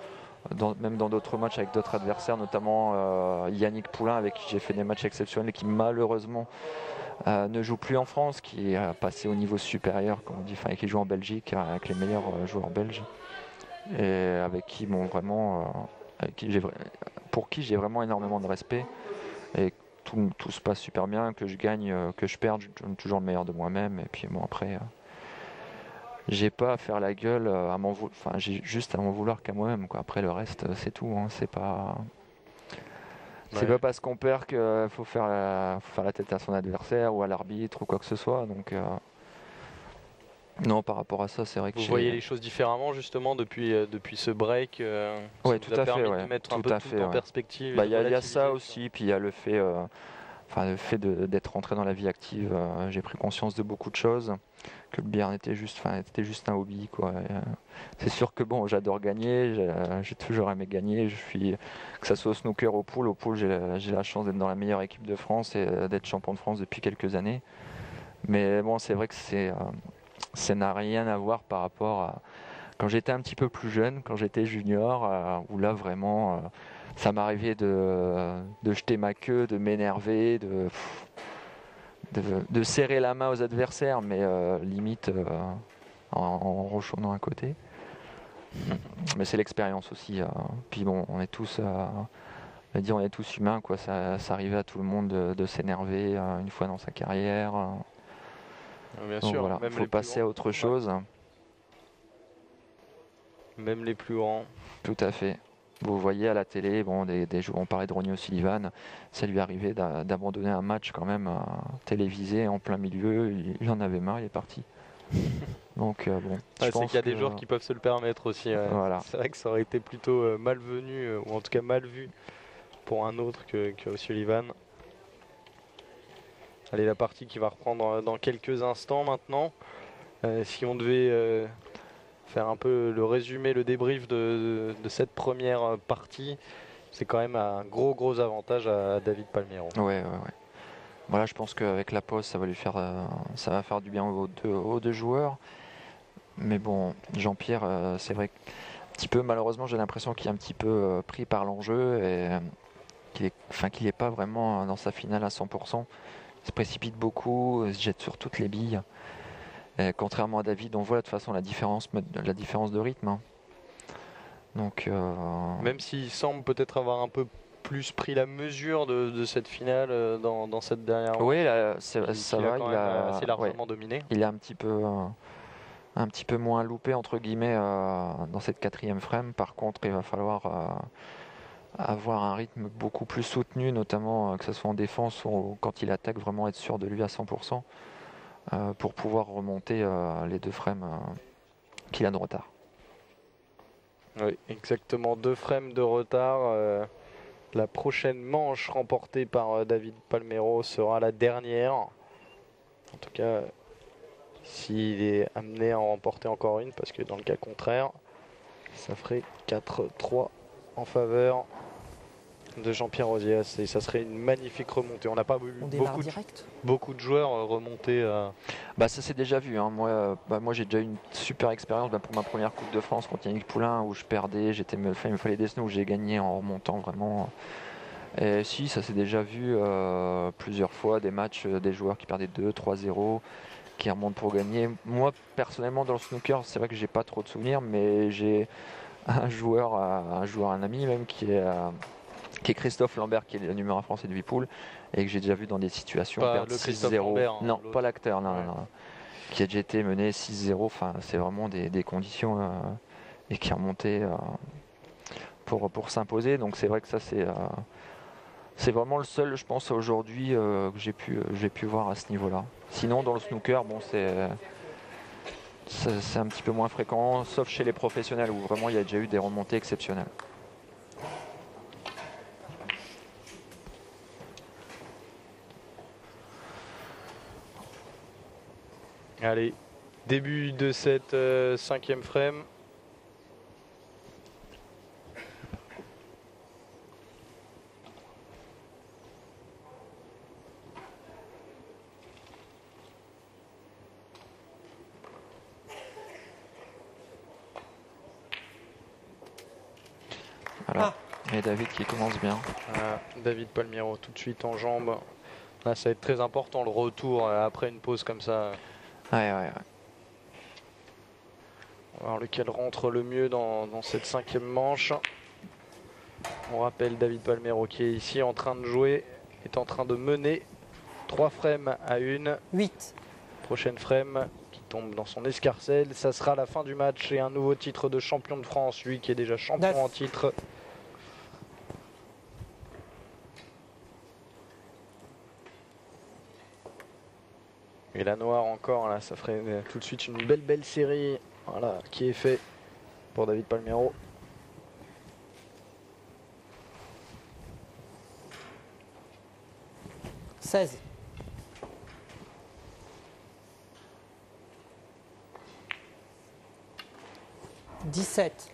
même dans d'autres matchs avec d'autres adversaires, notamment Yannick Poulain avec qui j'ai fait des matchs exceptionnels et qui malheureusement ne joue plus en France, qui est passé au niveau supérieur, comme on dit, enfin, qui joue en Belgique avec les meilleurs joueurs belges. Et avec qui, bon, vraiment, pour qui j'ai vraiment énormément de respect. Et tout se passe super bien, que je gagne, que je perde, je donne toujours le meilleur de moi-même. Et puis bon, après, j'ai pas à faire la gueule, j'ai juste à m'en vouloir qu'à moi-même, quoi. Après le reste, c'est tout, hein. C'est pas parce qu'on perd qu'il faut faire la tête à son adversaire ou à l'arbitre ou quoi que ce soit. Donc non, par rapport à ça, c'est vrai que vous voyez les choses différemment justement depuis ce break. Ouais, tout à fait, de mettre un peu tout en perspective. Il y a ça aussi, puis il y a le fait d'être rentré dans la vie active. J'ai pris conscience de beaucoup de choses, que le billard était juste un hobby, quoi. C'est sûr que bon, j'adore gagner, j'ai toujours aimé gagner. Que ça soit au snooker ou au pool, j'ai la chance d'être dans la meilleure équipe de France et d'être champion de France depuis quelques années. Mais bon, c'est vrai que ça n'a rien à voir par rapport à quand j'étais un petit peu plus jeune, quand j'étais junior, où là vraiment ça m'arrivait de jeter ma queue, de m'énerver, de serrer la main aux adversaires, mais limite en rechonnant à côté. Mais c'est l'expérience aussi. Puis bon, on est tous humains, quoi. Ça arrivait à tout le monde de s'énerver une fois dans sa carrière. Bien donc sûr, voilà, il faut passer à autre chose. Même les plus grands. Tout à fait. Vous voyez à la télé, bon, des joueurs, on parlait de Ronnie O'Sullivan, ça lui arrivait d'abandonner un match quand même télévisé en plein milieu, il en avait marre, il est parti. Donc bon. C'est qu'il y a des joueurs qui peuvent se le permettre aussi. Voilà. C'est vrai que ça aurait été plutôt malvenu, ou en tout cas mal vu pour un autre que O'Sullivan. Allez, la partie qui va reprendre dans quelques instants maintenant. Si on devait faire un peu le résumé, le débrief de cette première partie, c'est quand même un gros avantage à David Palmero. Ouais. Voilà, je pense qu'avec la pause, ça va faire du bien aux deux joueurs. Mais bon, Jean-Pierre, c'est vrai qu'un petit peu, malheureusement, j'ai l'impression qu'il est un petit peu pris par l'enjeu et qu'il n'est pas vraiment dans sa finale à 100%. Il se précipite beaucoup, il se jette sur toutes les billes. Et contrairement à David, on voit de toute façon la différence de rythme. Hein. Donc, même s'il semble peut-être avoir un peu plus pris la mesure de cette finale dans cette dernière. Oui, ça va. Il a assez largement dominé. Il est un petit peu moins loupé entre guillemets dans cette quatrième frame. Par contre, il va falloir avoir un rythme beaucoup plus soutenu, notamment que ce soit en défense ou quand il attaque, vraiment être sûr de lui à 100%. Pour pouvoir remonter les 2 frames qu'il a de retard. Oui, exactement, 2 frames de retard. La prochaine manche remportée par David Palmero sera la dernière. En tout cas, s'il est amené à en remporter encore une, parce que dans le cas contraire, ça ferait 4-3 en faveur de Jean-Pierre Ozias et ça serait une magnifique remontée. On n'a pas vu beaucoup de joueurs remonter. Ça s'est déjà vu. Hein. Moi j'ai déjà eu une super expérience pour ma première Coupe de France contre Yannick Poulain où je perdais, il me fallait des snows où j'ai gagné en remontant vraiment. Et si, ça s'est déjà vu plusieurs fois, des matchs, des joueurs qui perdaient 2-3-0, qui remontent pour gagner. Moi personnellement dans le snooker, c'est vrai que j'ai pas trop de souvenirs, mais j'ai un joueur, un ami même qui est qui est Christophe Lambert, qui est le numéro 1 français de Vipoul, et que j'ai déjà vu dans des situations Pas perdre le Christophe 6-0. Lambert, hein, Non, l'autre. pas l'acteur, non, Ouais. non, non. Qui a déjà été mené 6-0. Enfin, c'est vraiment des conditions et qui est remonté pour s'imposer. Donc c'est vrai que ça c'est vraiment le seul, je pense, aujourd'hui que j'ai pu voir à ce niveau-là. Sinon, dans le snooker, bon, c'est un petit peu moins fréquent, sauf chez les professionnels où vraiment il y a déjà eu des remontées exceptionnelles. Allez, début de cette 5e frame. Voilà. Et David qui commence bien. David Palmiro tout de suite en jambes. Là, ça va être très important le retour après une pause comme ça. Ouais. On va voir lequel rentre le mieux dans cette 5e manche. On rappelle David Palmiro qui est ici en train de jouer, est en train de mener 3 frames à 1. 8. Prochaine frame qui tombe dans son escarcelle. Ça sera la fin du match et un nouveau titre de champion de France. Lui qui est déjà champion 9. en titre. Et la noire encore, là, ça ferait tout de suite une belle série, voilà, qui est fait pour David Palmiro. « 16. 17.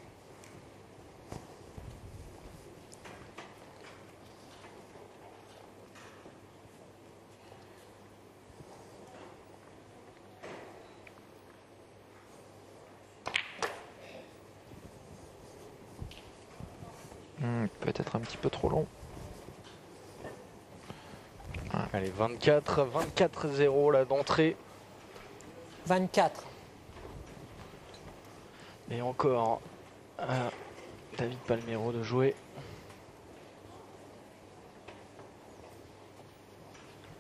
'Peut-être un petit peu trop long. Allez, 24-0 là d'entrée. 24. Et encore David Palmiro de jouer.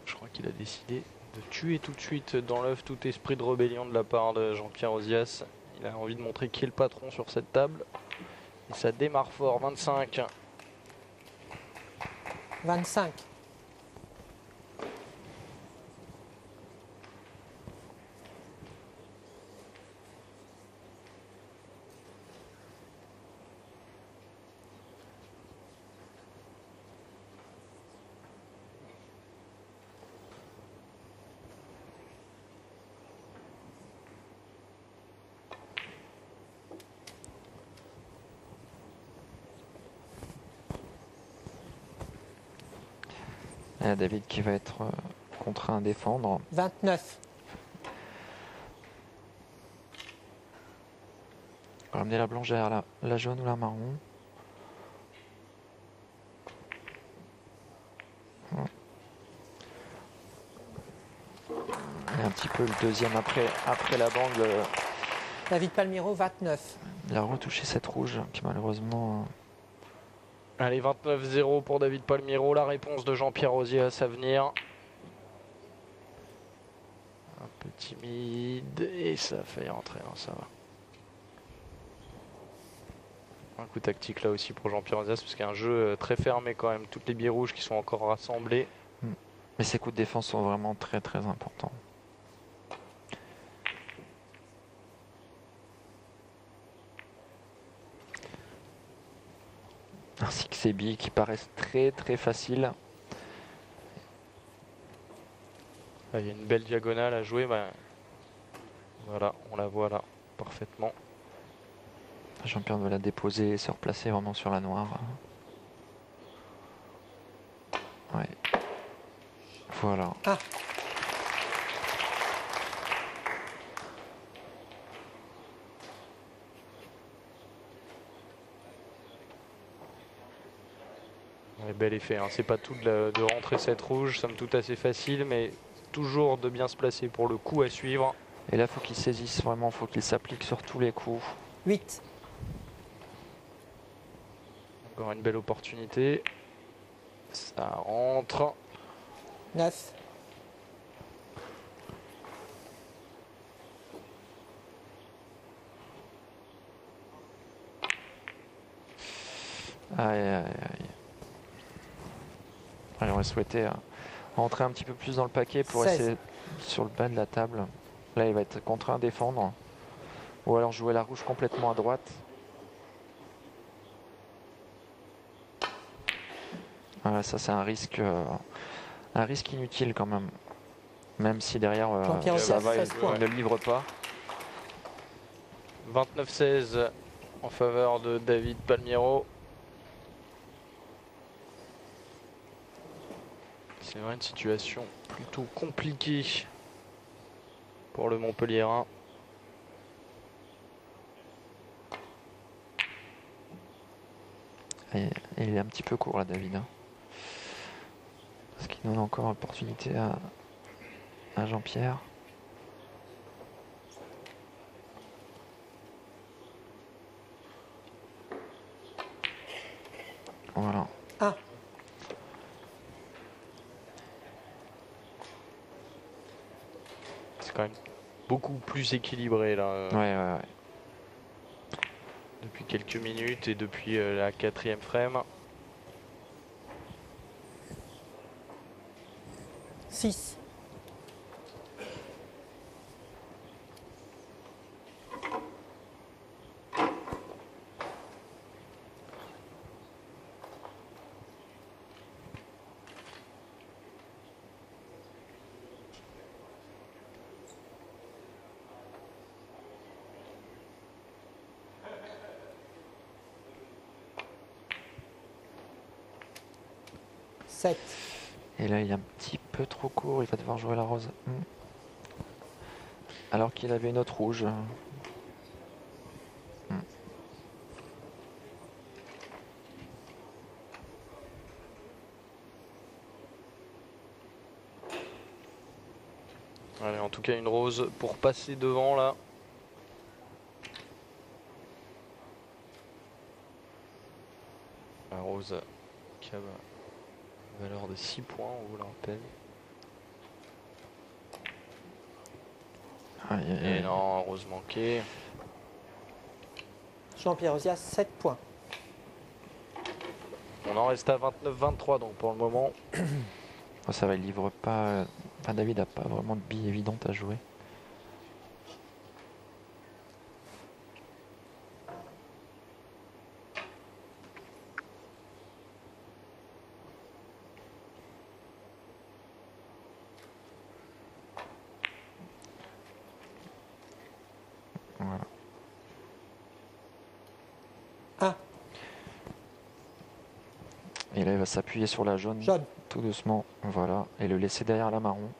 Je crois qu'il a décidé de tuer tout de suite dans l'œuf tout esprit de rébellion de la part de Jean-Pierre Ozias. Il a envie de montrer qui est le patron sur cette table. Et ça démarre fort, 25. 25. Et David qui va être contraint à défendre. 29. On va ramener la blanchère, la jaune ou la marron. Et un petit peu le deuxième après la bande. David Palmiro, 29. Il a retouché cette rouge qui malheureusement... Allez, 29-0 pour David Palmiro. La réponse de Jean-Pierre Ozias à venir. Un peu timide et ça a failli rentrer. Non, ça va. Un coup tactique là aussi pour Jean-Pierre Ozias parce qu'il y a un jeu très fermé quand même. Toutes les billes rouges qui sont encore rassemblées. Mais ses coups de défense sont vraiment très importants. Ainsi que ces billes qui paraissent très faciles. Là, il y a une belle diagonale à jouer. Bah, voilà, on la voit là parfaitement. Jean-Pierre doit la déposer et se replacer vraiment sur la noire. Ouais. Voilà. Ah. Ouais, bel effet, hein. C'est pas tout de rentrer cette rouge, somme toute assez facile, mais toujours de bien se placer pour le coup à suivre. Et là, il faut qu'il saisisse vraiment, il faut qu'il s'applique sur tous les coups. 8. Encore une belle opportunité. Ça rentre. 9. Aïe, aïe, aïe. Allez, on va souhaiter rentrer un petit peu plus dans le paquet pour 16. essayer sur le bas de la table. Là, il va être contraint à défendre. Ou alors jouer la rouge complètement à droite. Voilà, ça c'est un risque inutile quand même. Même si derrière Jean-Pierre ça Audias, va, 16 il points. ne livre pas. 29-16 en faveur de David Palmiero. C'est vrai une situation plutôt compliquée pour le Montpelliérain. Et il est un petit peu court là, David. Hein. Parce qu'il donne encore l'opportunité à Jean-Pierre. Voilà. Ah, C'est quand même beaucoup plus équilibré là. Ouais. Depuis quelques minutes et depuis la 4e frame. 6. Sept. Et là, il est un petit peu trop court. Il va devoir jouer la rose. Alors qu'il avait une autre rouge. Allez, en tout cas une rose pour passer devant là. La rose qui a valeur de 6 points, on vous le rappelle. Et non, rose manquée. Jean-Pierre Audias, 7 points. On en reste à 29-23 donc pour le moment. Oh, ça va, il livre pas. Enfin, David n'a pas vraiment de billes évidentes à jouer. Voilà. Ah, Et là, il va s'appuyer sur la jaune, jaune. tout doucement. Voilà. Et le laisser derrière la marron.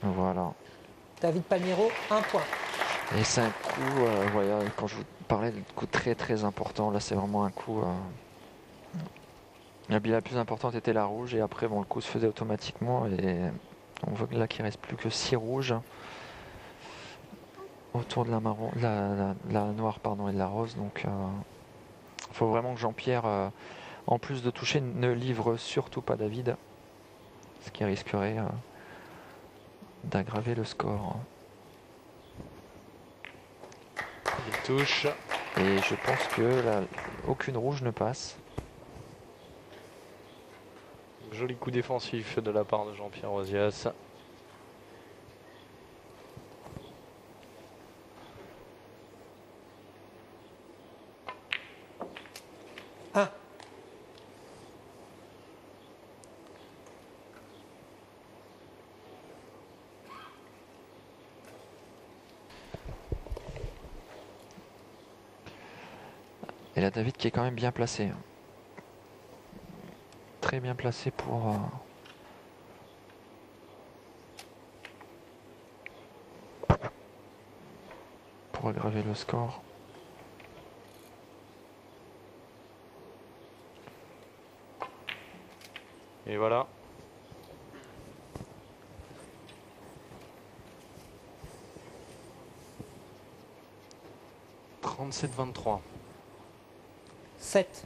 Voilà. David Palmiero, 1 point. Et c'est un coup, voilà, quand je vous parlais de coup très très important, là c'est vraiment un coup. La bille la plus importante était la rouge, et après bon, le coup se faisait automatiquement, et on voit que là qu'il reste plus que 6 rouges autour de la marron, la noire pardon, et de la rose. Donc il faut vraiment que Jean-Pierre, en plus de toucher, ne livre surtout pas David, ce qui risquerait d'aggraver le score. Il touche. Et je pense que là, aucune rouge ne passe. Joli coup défensif de la part de Jean-Pierre Audias. Ah, Et là, David qui est quand même bien placé. Très bien placé pour aggraver le score. Et voilà. « 37-23 ». 7.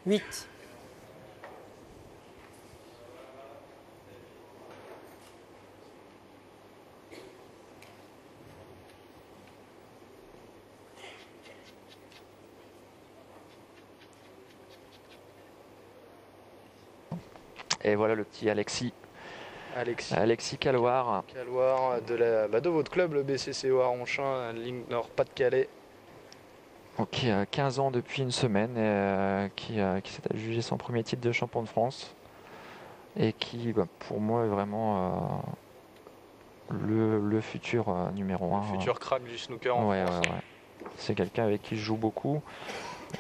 8. Et voilà le petit Alexis Caloire. Caloire de votre club, le BCCO Arronchin, ligne Nord Pas-de-Calais. Qui a 15 ans depuis une semaine, qui s'est adjugé son premier titre de champion de France. Et qui, pour moi, est vraiment le futur numéro 1. Le futur crack du snooker en France. Ouais. C'est quelqu'un avec qui je joue beaucoup.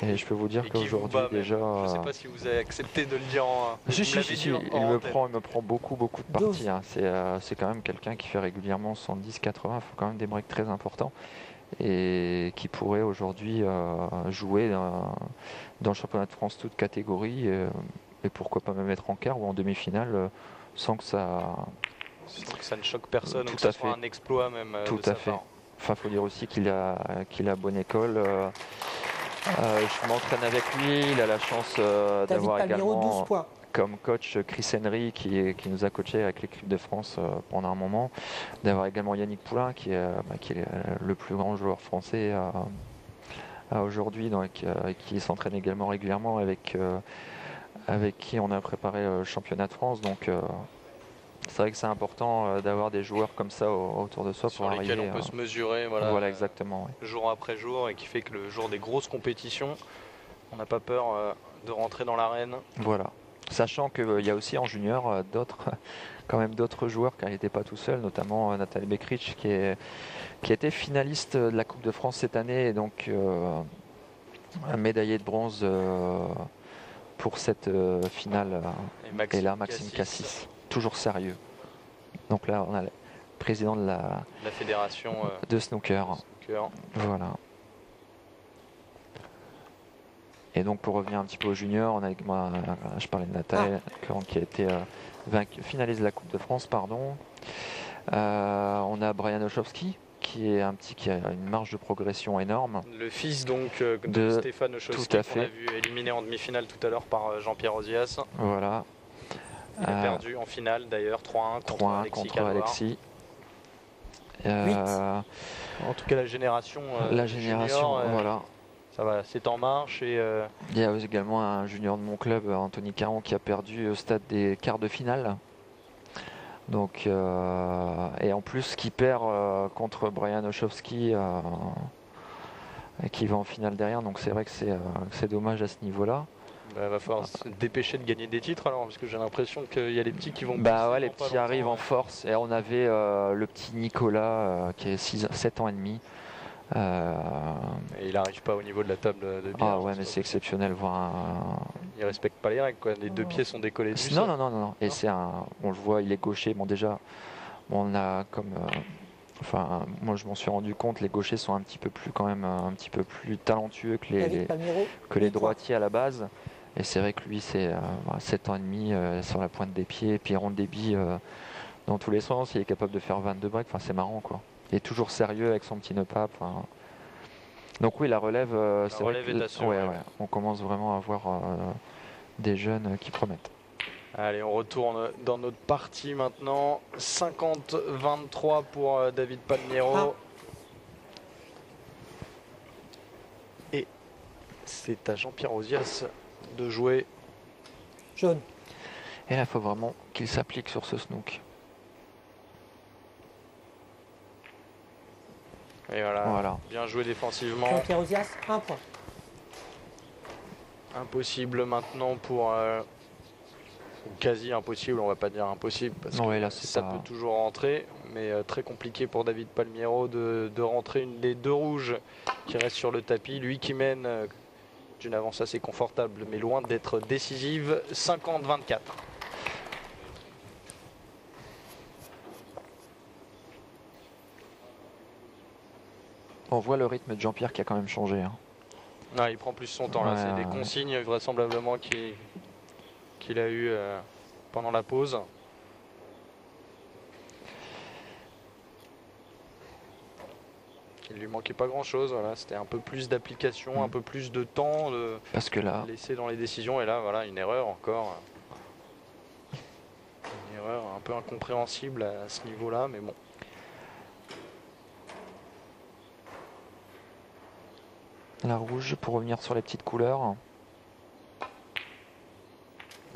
Et je peux vous dire qu'aujourd'hui déjà... Je ne sais pas si vous avez accepté de le dire en... Si, il me prend beaucoup de parties. Hein. C'est quand même quelqu'un qui fait régulièrement 110-80. Il faut quand même des breaks très importants. Et qui pourrait aujourd'hui jouer dans le championnat de France toute catégorie. Et pourquoi pas même être en quart ou en demi-finale sans que ça... Sans que ça ne choque personne, tout ou que ce à soit fait. Un exploit même. Tout à fait. Enfin, faut dire aussi qu'il a bonne école. Je m'entraîne avec lui. Il a la chance d'avoir également 12 points. Comme coach Chris Henry qui nous a coaché avec l'équipe de France pendant un moment. D'avoir également Yannick Poulain qui est le plus grand joueur français aujourd'hui, qui s'entraîne également régulièrement avec qui on a préparé le championnat de France. Donc c'est vrai que c'est important d'avoir des joueurs comme ça autour de soi sur pour lesquels arriver. On peut se mesurer, voilà exactement. Jour après jour, et qui fait que le jour des grosses compétitions, on n'a pas peur de rentrer dans l'arène. Voilà. Sachant qu'il y a aussi en junior d'autres joueurs, car il n'était pas tout seul, notamment Nathalie Bekrich qui était finaliste de la Coupe de France cette année et donc un médaillé de bronze pour cette finale. Et là, Maxime Cassis, toujours sérieux. Donc là, on a le président de la fédération de snooker. Voilà. Et donc pour revenir un petit peu aux juniors, je parlais de Nathalie qui a été finaliste de la Coupe de France, pardon. On a Brian Oshowski qui a une marge de progression énorme. Le fils donc de Stéphane Oshowski qu'on a vu éliminé en demi-finale tout à l'heure par Jean-Pierre Ozias. Voilà. Il a perdu en finale d'ailleurs 3-1 contre Alexis. En tout cas la génération junior, voilà. Ça va, c'est en marche. Et il y a également un junior de mon club, Anthony Caron, qui a perdu au stade des quarts de finale. Donc, et en plus qui perd contre Brian Oshowski qui va en finale derrière. Donc c'est vrai que c'est dommage à ce niveau-là. Il va falloir se dépêcher de gagner des titres alors, parce que j'ai l'impression qu'il y a les petits qui vont... les petits arrivent en force. Et on avait le petit Nicolas qui est 7 ans et demi. Et il n'arrive pas au niveau de la table de bière. Ah ouais, mais c'est exceptionnel. Il respecte pas les règles, quoi. Les deux pieds sont décollés du sol. Non. Et on le voit, il est gaucher. Bon, déjà, on a comme... moi je m'en suis rendu compte, les gauchers sont un petit peu plus talentueux que les droitiers à la base. Et c'est vrai que lui, c'est 7 ans et demi sur la pointe des pieds, et puis il rentre des billes dans tous les sens. Il est capable de faire 22 breaks. Enfin, c'est marrant, quoi. Il est toujours sérieux avec son petit nœud-pape. Donc oui, la relève, c'est vrai que on commence vraiment à avoir des jeunes qui promettent. Allez, on retourne dans notre partie maintenant. 50-23 pour David Palmiero. Et c'est à Jean-Pierre Ozias de jouer. Jaune. Et là, il faut vraiment qu'il s'applique sur ce snook. Et voilà. Bien joué défensivement. Jean-Pierre Ozias, 1 point. Impossible maintenant pour... quasi impossible, on va pas dire impossible, parce que là, ça peut toujours rentrer, mais très compliqué pour David Palmiero de rentrer une des deux rouges qui restent sur le tapis. Lui qui mène d'une avance assez confortable, mais loin d'être décisive, 50-24. On voit le rythme de Jean-Pierre qui a quand même changé. Hein. Non, il prend plus son temps là, c'est des consignes vraisemblablement qu'il a eu pendant la pause. Il lui manquait pas grand chose, voilà, c'était un peu plus d'application, un peu plus de temps Parce que là, laissé dans les décisions, et là voilà, une erreur encore. Une erreur un peu incompréhensible à ce niveau-là, mais bon. la rouge pour revenir sur les petites couleurs.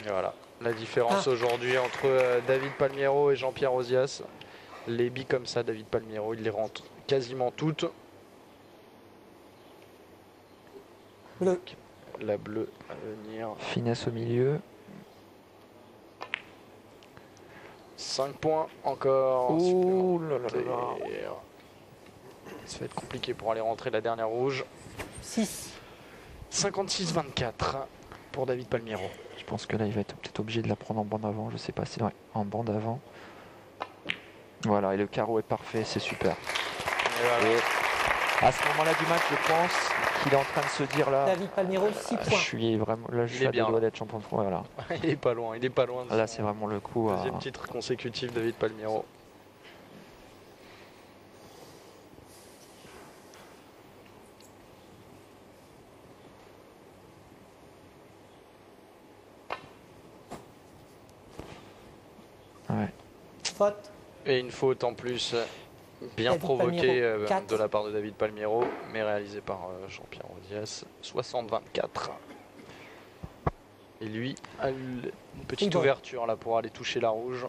Et voilà, la différence aujourd'hui entre David Palmiero et Jean-Pierre Ozias. Les billes comme ça, David Palmiero, il les rentre quasiment toutes. Bleu. La bleue à venir. Finesse au milieu. 5 points encore. Ouh là là là là. supplémentaires. Ça va être compliqué pour aller rentrer la dernière rouge. 6. 56-24 pour David Palmiero. Je pense que là, il va être peut-être obligé de la prendre en bande avant. Je sais pas si... Ouais, en bande avant. Voilà, et le carreau est parfait, c'est super. Et voilà. Et à ce moment-là du match, je pense qu'il est en train de se dire là... David Palmiero, 6 Je points. suis vraiment... Là, je Il suis est à deux bien, doigts là. d'être champion de France. Voilà. Il est pas loin, il est pas loin. De Là, son c'est vraiment le coup. deuxième titre consécutif, David Palmiero. Ouais. Faute. Et une faute en plus bien David provoquée Palmiero, 4. de la part de David Palmiero, mais réalisée par Jean-Pierre Ozias. 60-24. Et lui a eu une petite bon. ouverture là pour aller toucher la rouge.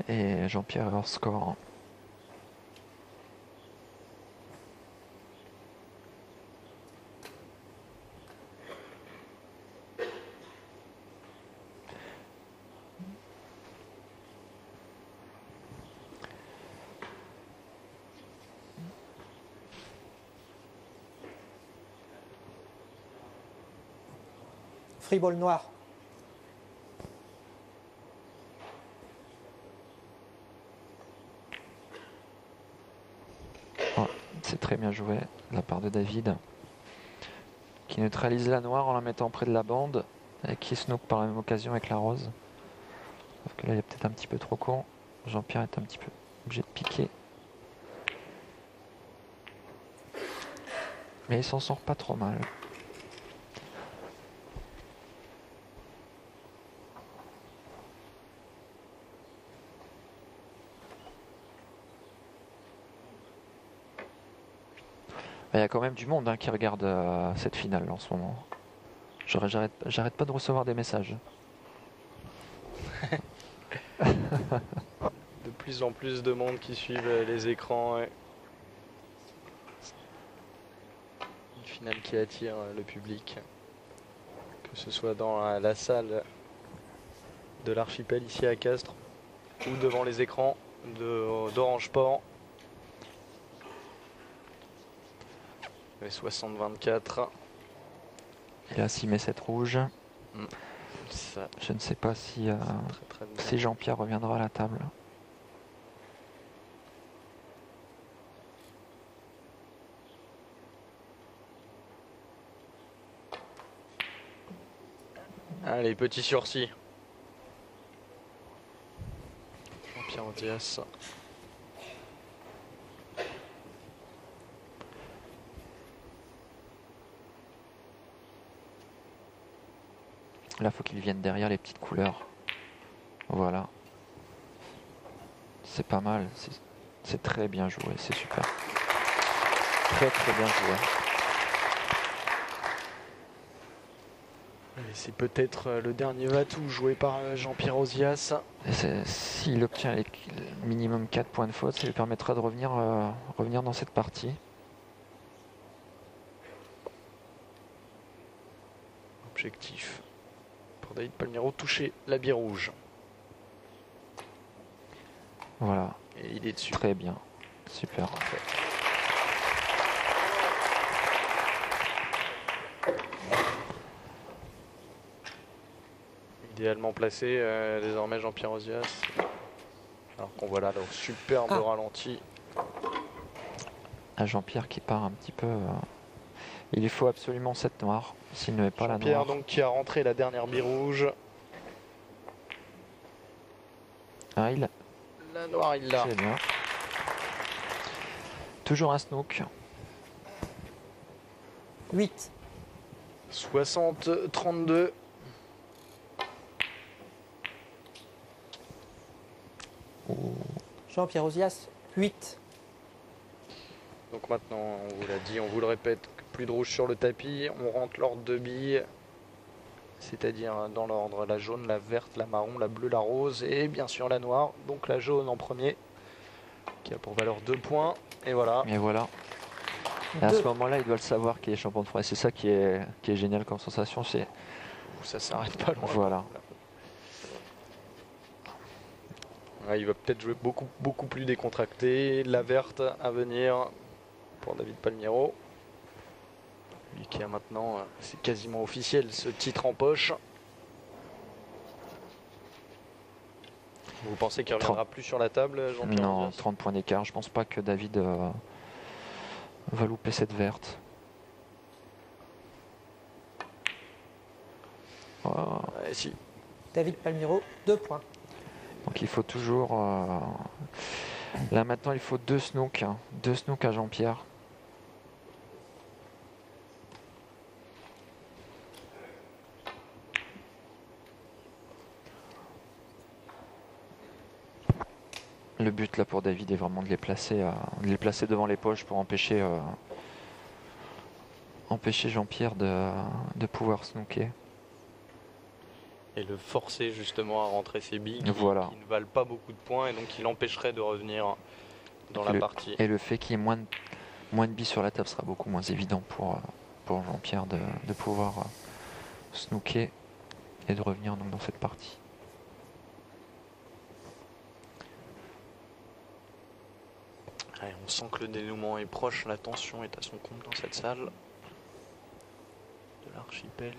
Et Jean-Pierre est hors score. Free ball noir. Oh, c'est très bien joué de la part de David, qui neutralise la noire en la mettant près de la bande et qui snook par la même occasion avec la rose. Sauf que là, il est peut-être un petit peu trop court. Jean-Pierre est un petit peu obligé de piquer. Mais il s'en sort pas trop mal. Il y a quand même du monde qui regarde cette finale en ce moment. J'arrête pas de recevoir des messages. De plus en plus de monde qui suivent les écrans. Ouais. Une finale qui attire le public. Que ce soit dans la salle de l'archipel ici à Castres ou devant les écrans d'Orange Sport. Et 60-24. Et là, s'il met cette rouge, Ça, je ne sais pas si, très bien. si Jean-Pierre reviendra à la table. Allez, petit sursis. Jean-Pierre Ozias. Là, il faut qu'il vienne derrière les petites couleurs. Voilà. C'est pas mal. C'est très bien joué. C'est super. Très très bien joué. Et c'est peut-être le dernier Vatou joué par Jean-Pierre Ozias. S'il obtient le minimum 4 points de faute, ça lui permettra de revenir dans cette partie. Objectif pour David Palmiero, toucher la bille rouge. Voilà. Et il est dessus. Très bien. Super. Idéalement placé désormais Jean-Pierre Ozias. Alors qu'on voit là le superbe ralenti. À Jean-Pierre qui part un petit peu. Il lui faut absolument cette noire. S'il ne met pas la Jean-Pierre noire. donc qui a rentré la dernière bille rouge. Ah, La noire il l'a. c'est bien. Toujours un snook. 8. 60-32. Jean-Pierre Ozias, 8. Donc maintenant, on vous l'a dit, on vous le répète, plus de rouge sur le tapis. On rentre l'ordre de billes, c'est-à-dire dans l'ordre la jaune, la verte, la marron, la bleue, la rose et bien sûr la noire. Donc la jaune en premier, qui a pour valeur 2 points. Et voilà. Et voilà. Et à ce moment-là, il doit le savoir qu'il est champion de France. C'est ça qui est génial comme sensation. C'est Ça s'arrête pas loin. voilà. Ouais, il va peut-être jouer beaucoup plus décontracté. La verte à venir pour David Palmiero. Lui qui a maintenant, c'est quasiment officiel, ce titre en poche. Vous pensez qu'il ne reviendra plus sur la table, Jean-Pierre? Non, Ozias 30 points d'écart. Je pense pas que David va louper cette verte. Ouais, si. David Palmiero, 2 points. Donc il faut toujours... Là maintenant, il faut 2 snooks. 2 snooks à Jean-Pierre. Le but là pour David est vraiment de les placer devant les poches pour empêcher Jean-Pierre de pouvoir snooker. Et le forcer justement à rentrer ses billes Voilà. qui ne valent pas beaucoup de points et donc qui l'empêcherait de revenir dans la partie. Et le fait qu'il y ait moins de billes sur la table sera beaucoup moins évident pour Jean-Pierre de pouvoir snooker et de revenir donc dans cette partie. Allez, on sent que le dénouement est proche, la tension est à son compte dans cette salle de l'archipel.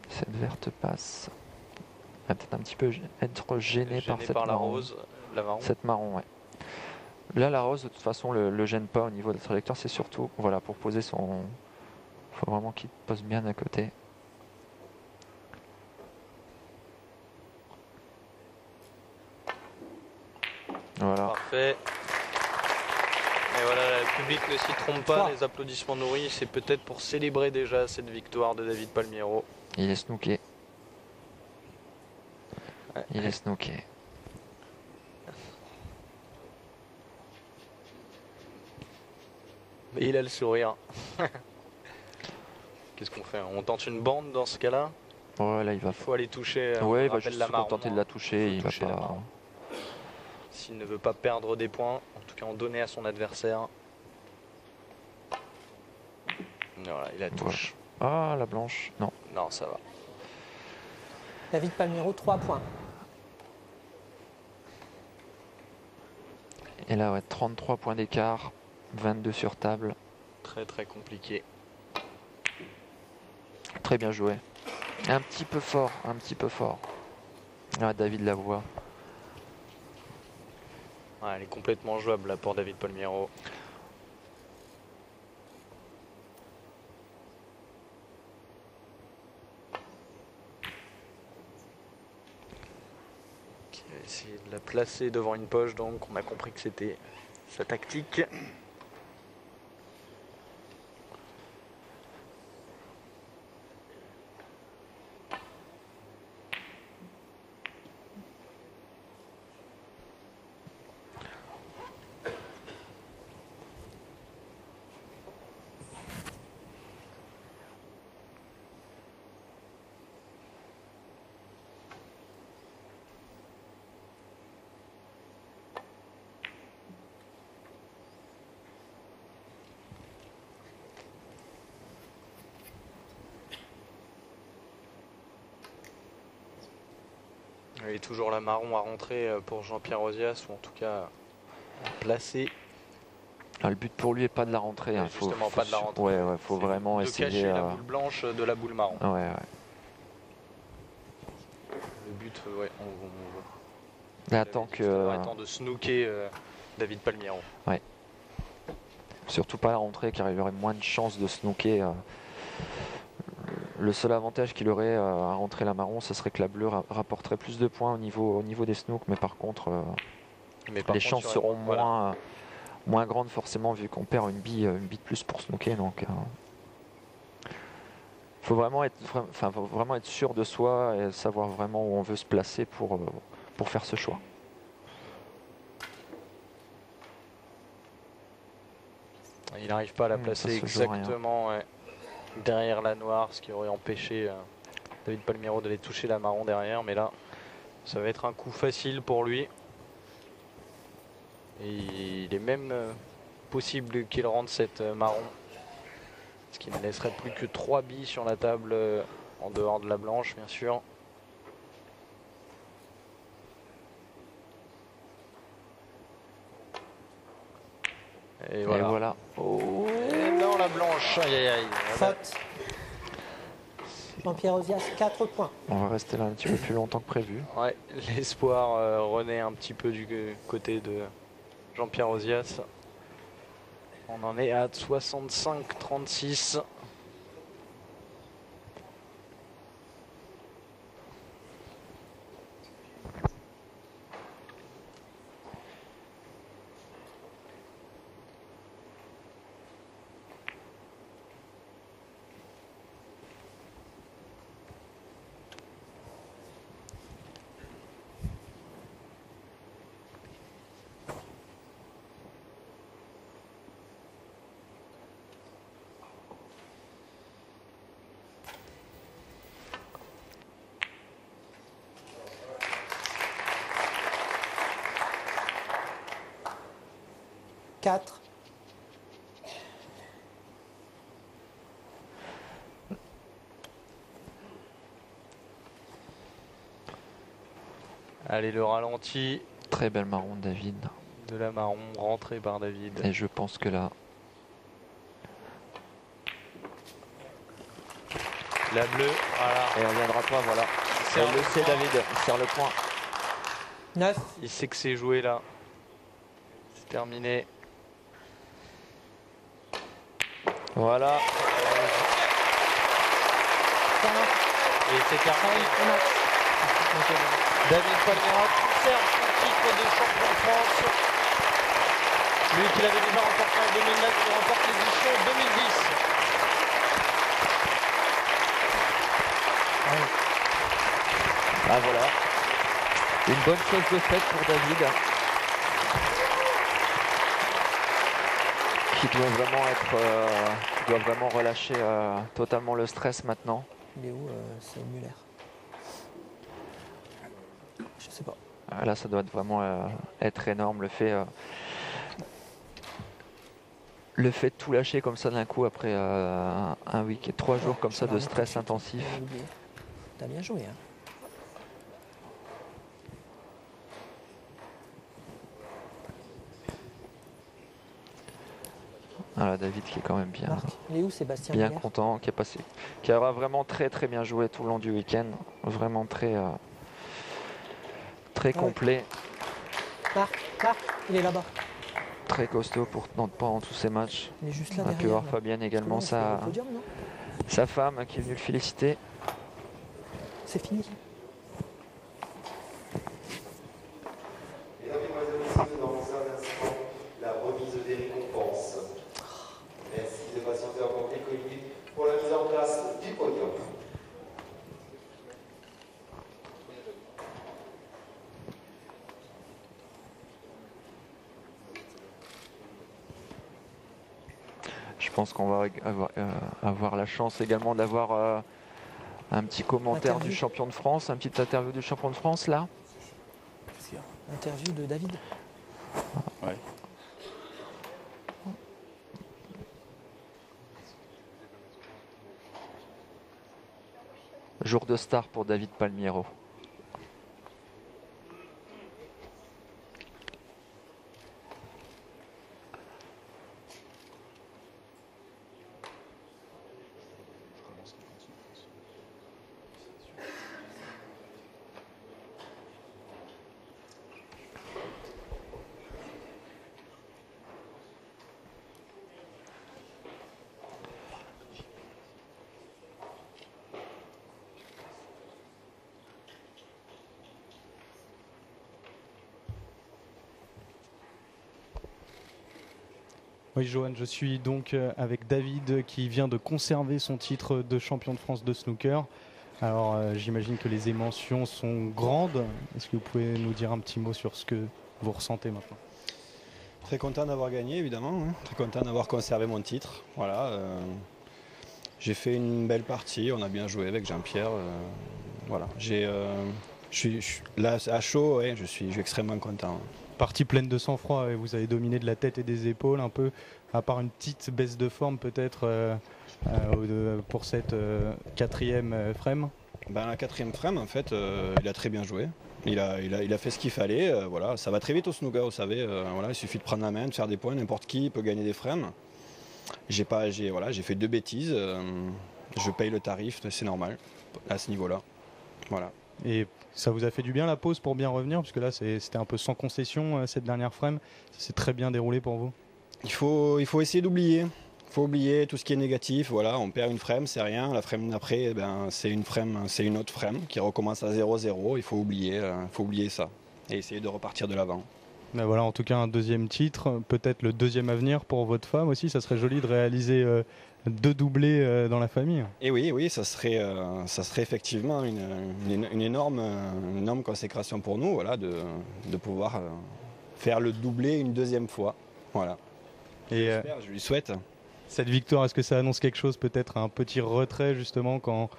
Cette verte passe. Elle va peut-être un petit peu être gênée par cette la marron. rose, la marron. Cette marron, ouais. Là, la rose, de toute façon, le gêne pas au niveau de la trajectoire. C'est surtout, voilà, pour poser son... Il faut vraiment qu'il pose bien à côté. Voilà. Parfait. Et voilà, le public ne s'y trompe pas, 3. les applaudissements nourris, c'est peut-être pour célébrer déjà cette victoire de David Palmiero. Il est snooké. Ouais. Il est snooké. Et il a le sourire. Qu'est-ce qu'on fait? On tente une bande dans ce cas-là? Ouais, là, il va... Il faut aller toucher. on Ouais, il va rappelle juste la se marron, contenter de la toucher. Il va toucher la pas... marron. S'il ne veut pas perdre des points, en tout cas en donner à son adversaire. Voilà, il la touche. Ah, la blanche. Non. Non, ça va. David Palmiero, 3 points. Et là, ouais, 33 points d'écart. 22 sur table. Très très compliqué. Très bien joué. Un petit peu fort, un petit peu fort. Ah, David la voit. Ouais, elle est complètement jouable là pour David Palmiero. Qui va essayer de la placer devant une poche, donc on a compris que c'était sa tactique. Il est toujours la marron à rentrer pour Jean-Pierre Ozias, ou en tout cas placé. Ah, le but pour lui est pas de la rentrée. Ouais, Hein. justement, pas de la rentrée. Ouais, ouais, faut vraiment de essayer. cacher la boule blanche de la boule marron. Ouais, ouais. Le but, ouais, Là, tant que. attend de snooker David Palmiero. Surtout pas la rentrée, car il aurait moins de chances de snooker. Le seul avantage qu'il aurait à rentrer la marron, ce serait que la bleue rapporterait plus de points au niveau des snooks, mais par contre, Mais par les contre, chances sur- seront voilà. moins grandes forcément vu qu'on perd une bille de plus pour snooker. Donc faut vraiment être sûr de soi et savoir vraiment où on veut se placer pour faire ce choix. Il n'arrive pas à la Ça placer se joue rien. exactement ouais, derrière la noire, ce qui aurait empêché David Palmiero d'aller toucher la marron derrière. Mais là, ça va être un coup facile pour lui. Et il est même possible qu'il rentre cette marron. Ce qui ne laisserait plus que 3 billes sur la table en dehors de la blanche, bien sûr. Et Et voilà. voilà. Oh. Et dans la blanche, aïe aïe aïe. Voilà. Faute. Jean-Pierre Ozias, 4 points. On va rester là un petit peu plus longtemps que prévu. Ouais, l'espoir renaît un petit peu du côté de Jean-Pierre Ozias. On en est à 65-36. Quatre. Allez, le ralenti Très belle marron de David. de la marron rentrée par David. Et je pense que là, La bleue, voilà. et on viendra pas, voilà. serre Elle le le sait point. David, il serre le point. 9. Il sait que c'est joué là. C'est terminé. Voilà. 15. Et c'est terminé. Le match. David Palmiero conserve son titre de champion de France. Lui qui l'avait déjà remporté en 2009, il remporte l'édition 2010. Ah voilà. Une bonne chose de faite pour David. Qui doit vraiment relâcher totalement le stress maintenant. Il est où c'est Muller? Je sais pas. Là, ça doit vraiment être énorme le fait de tout lâcher comme ça d'un coup après un week-end, 3 jours comme ça de stress intensif. T'as bien joué, hein. Voilà, David qui est quand même Marc, il est où Sébastien bien Muller? content, qui aura vraiment très très bien joué tout le long du week-end, vraiment très Ouais. complet, Marc, il est là-bas. très costaud pendant tous ces matchs. Il est juste là On a derrière. pu voir là. Fabienne également, Parce que là, on fait sa le podium, non femme qui est venue le féliciter. C'est fini. Mesdames, Mesdemoiselles, Messieurs, nous avons un instant la remise des récompenses. Merci de patienter encore quelques minutes pour la mise en place du podium. Je pense qu'on va avoir la chance également d'avoir un petit commentaire Interview. du champion de France, un petit interview du champion de France là. Interview de David. Ouais. Jour de star pour David Palmiero. Oui, Johan, je suis donc avec David qui vient de conserver son titre de champion de France de snooker. Alors, j'imagine que les émotions sont grandes. Est-ce que vous pouvez nous dire un petit mot sur ce que vous ressentez maintenant? Très content d'avoir gagné, évidemment. Très content d'avoir conservé mon titre. Voilà. J'ai fait une belle partie. On a bien joué avec Jean-Pierre. Voilà. Là, à chaud, ouais, je suis extrêmement content. Partie pleine de sang-froid, et vous avez dominé de la tête et des épaules un peu, à part une petite baisse de forme peut-être pour cette quatrième frame. La quatrième frame, en fait, il a très bien joué. Il a fait ce qu'il fallait. Voilà. Ça va très vite au snooker, vous savez. Voilà, il suffit de prendre la main, de faire des points. N'importe qui peut gagner des frames. J'ai fait 2 bêtises. Je paye le tarif, c'est normal à ce niveau-là. Voilà. Et ça vous a fait du bien la pause pour bien revenir, parce que là c'était un peu sans concession cette dernière frame. Ça s'est très bien déroulé pour vous? Il faut essayer d'oublier. Il faut oublier tout ce qui est négatif. Voilà, on perd une frame, c'est rien. La frame d'après, c'est une autre frame qui recommence à 0-0. Il faut oublier ça et essayer de repartir de l'avant. Ben voilà, en tout cas un deuxième titre, peut-être le deuxième avenir pour votre femme aussi. Ça serait joli de réaliser 2 doublés dans la famille. Et oui, ça serait effectivement une énorme consécration pour nous, voilà, de pouvoir faire le doublé une deuxième fois. Voilà. Et je lui souhaite. Cette victoire, est-ce que ça annonce quelque chose, peut-être un petit retrait justement quand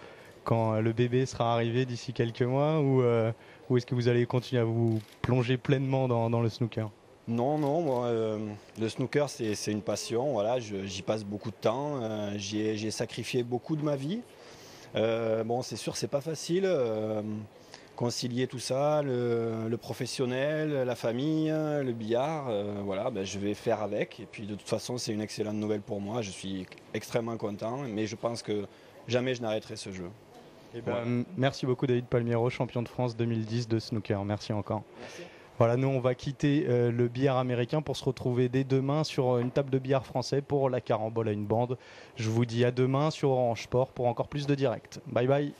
le bébé sera arrivé d'ici quelques mois, ou est-ce que vous allez continuer à vous plonger pleinement dans le snooker? Non, moi, le snooker c'est une passion, voilà, j'y passe beaucoup de temps, j'ai sacrifié beaucoup de ma vie. C'est sûr, c'est pas facile, concilier tout ça, le professionnel, la famille, le billard, voilà, je vais faire avec. Et puis de toute façon, c'est une excellente nouvelle pour moi, je suis extrêmement content, mais je pense que jamais je n'arrêterai ce jeu. Merci beaucoup David Palmiero, champion de France 2010 de snooker, merci encore. Merci. Voilà, nous on va quitter le billard américain pour se retrouver dès demain sur une table de billard français pour la carambole à une bande. Je vous dis à demain sur Orange Sport pour encore plus de direct. Bye bye.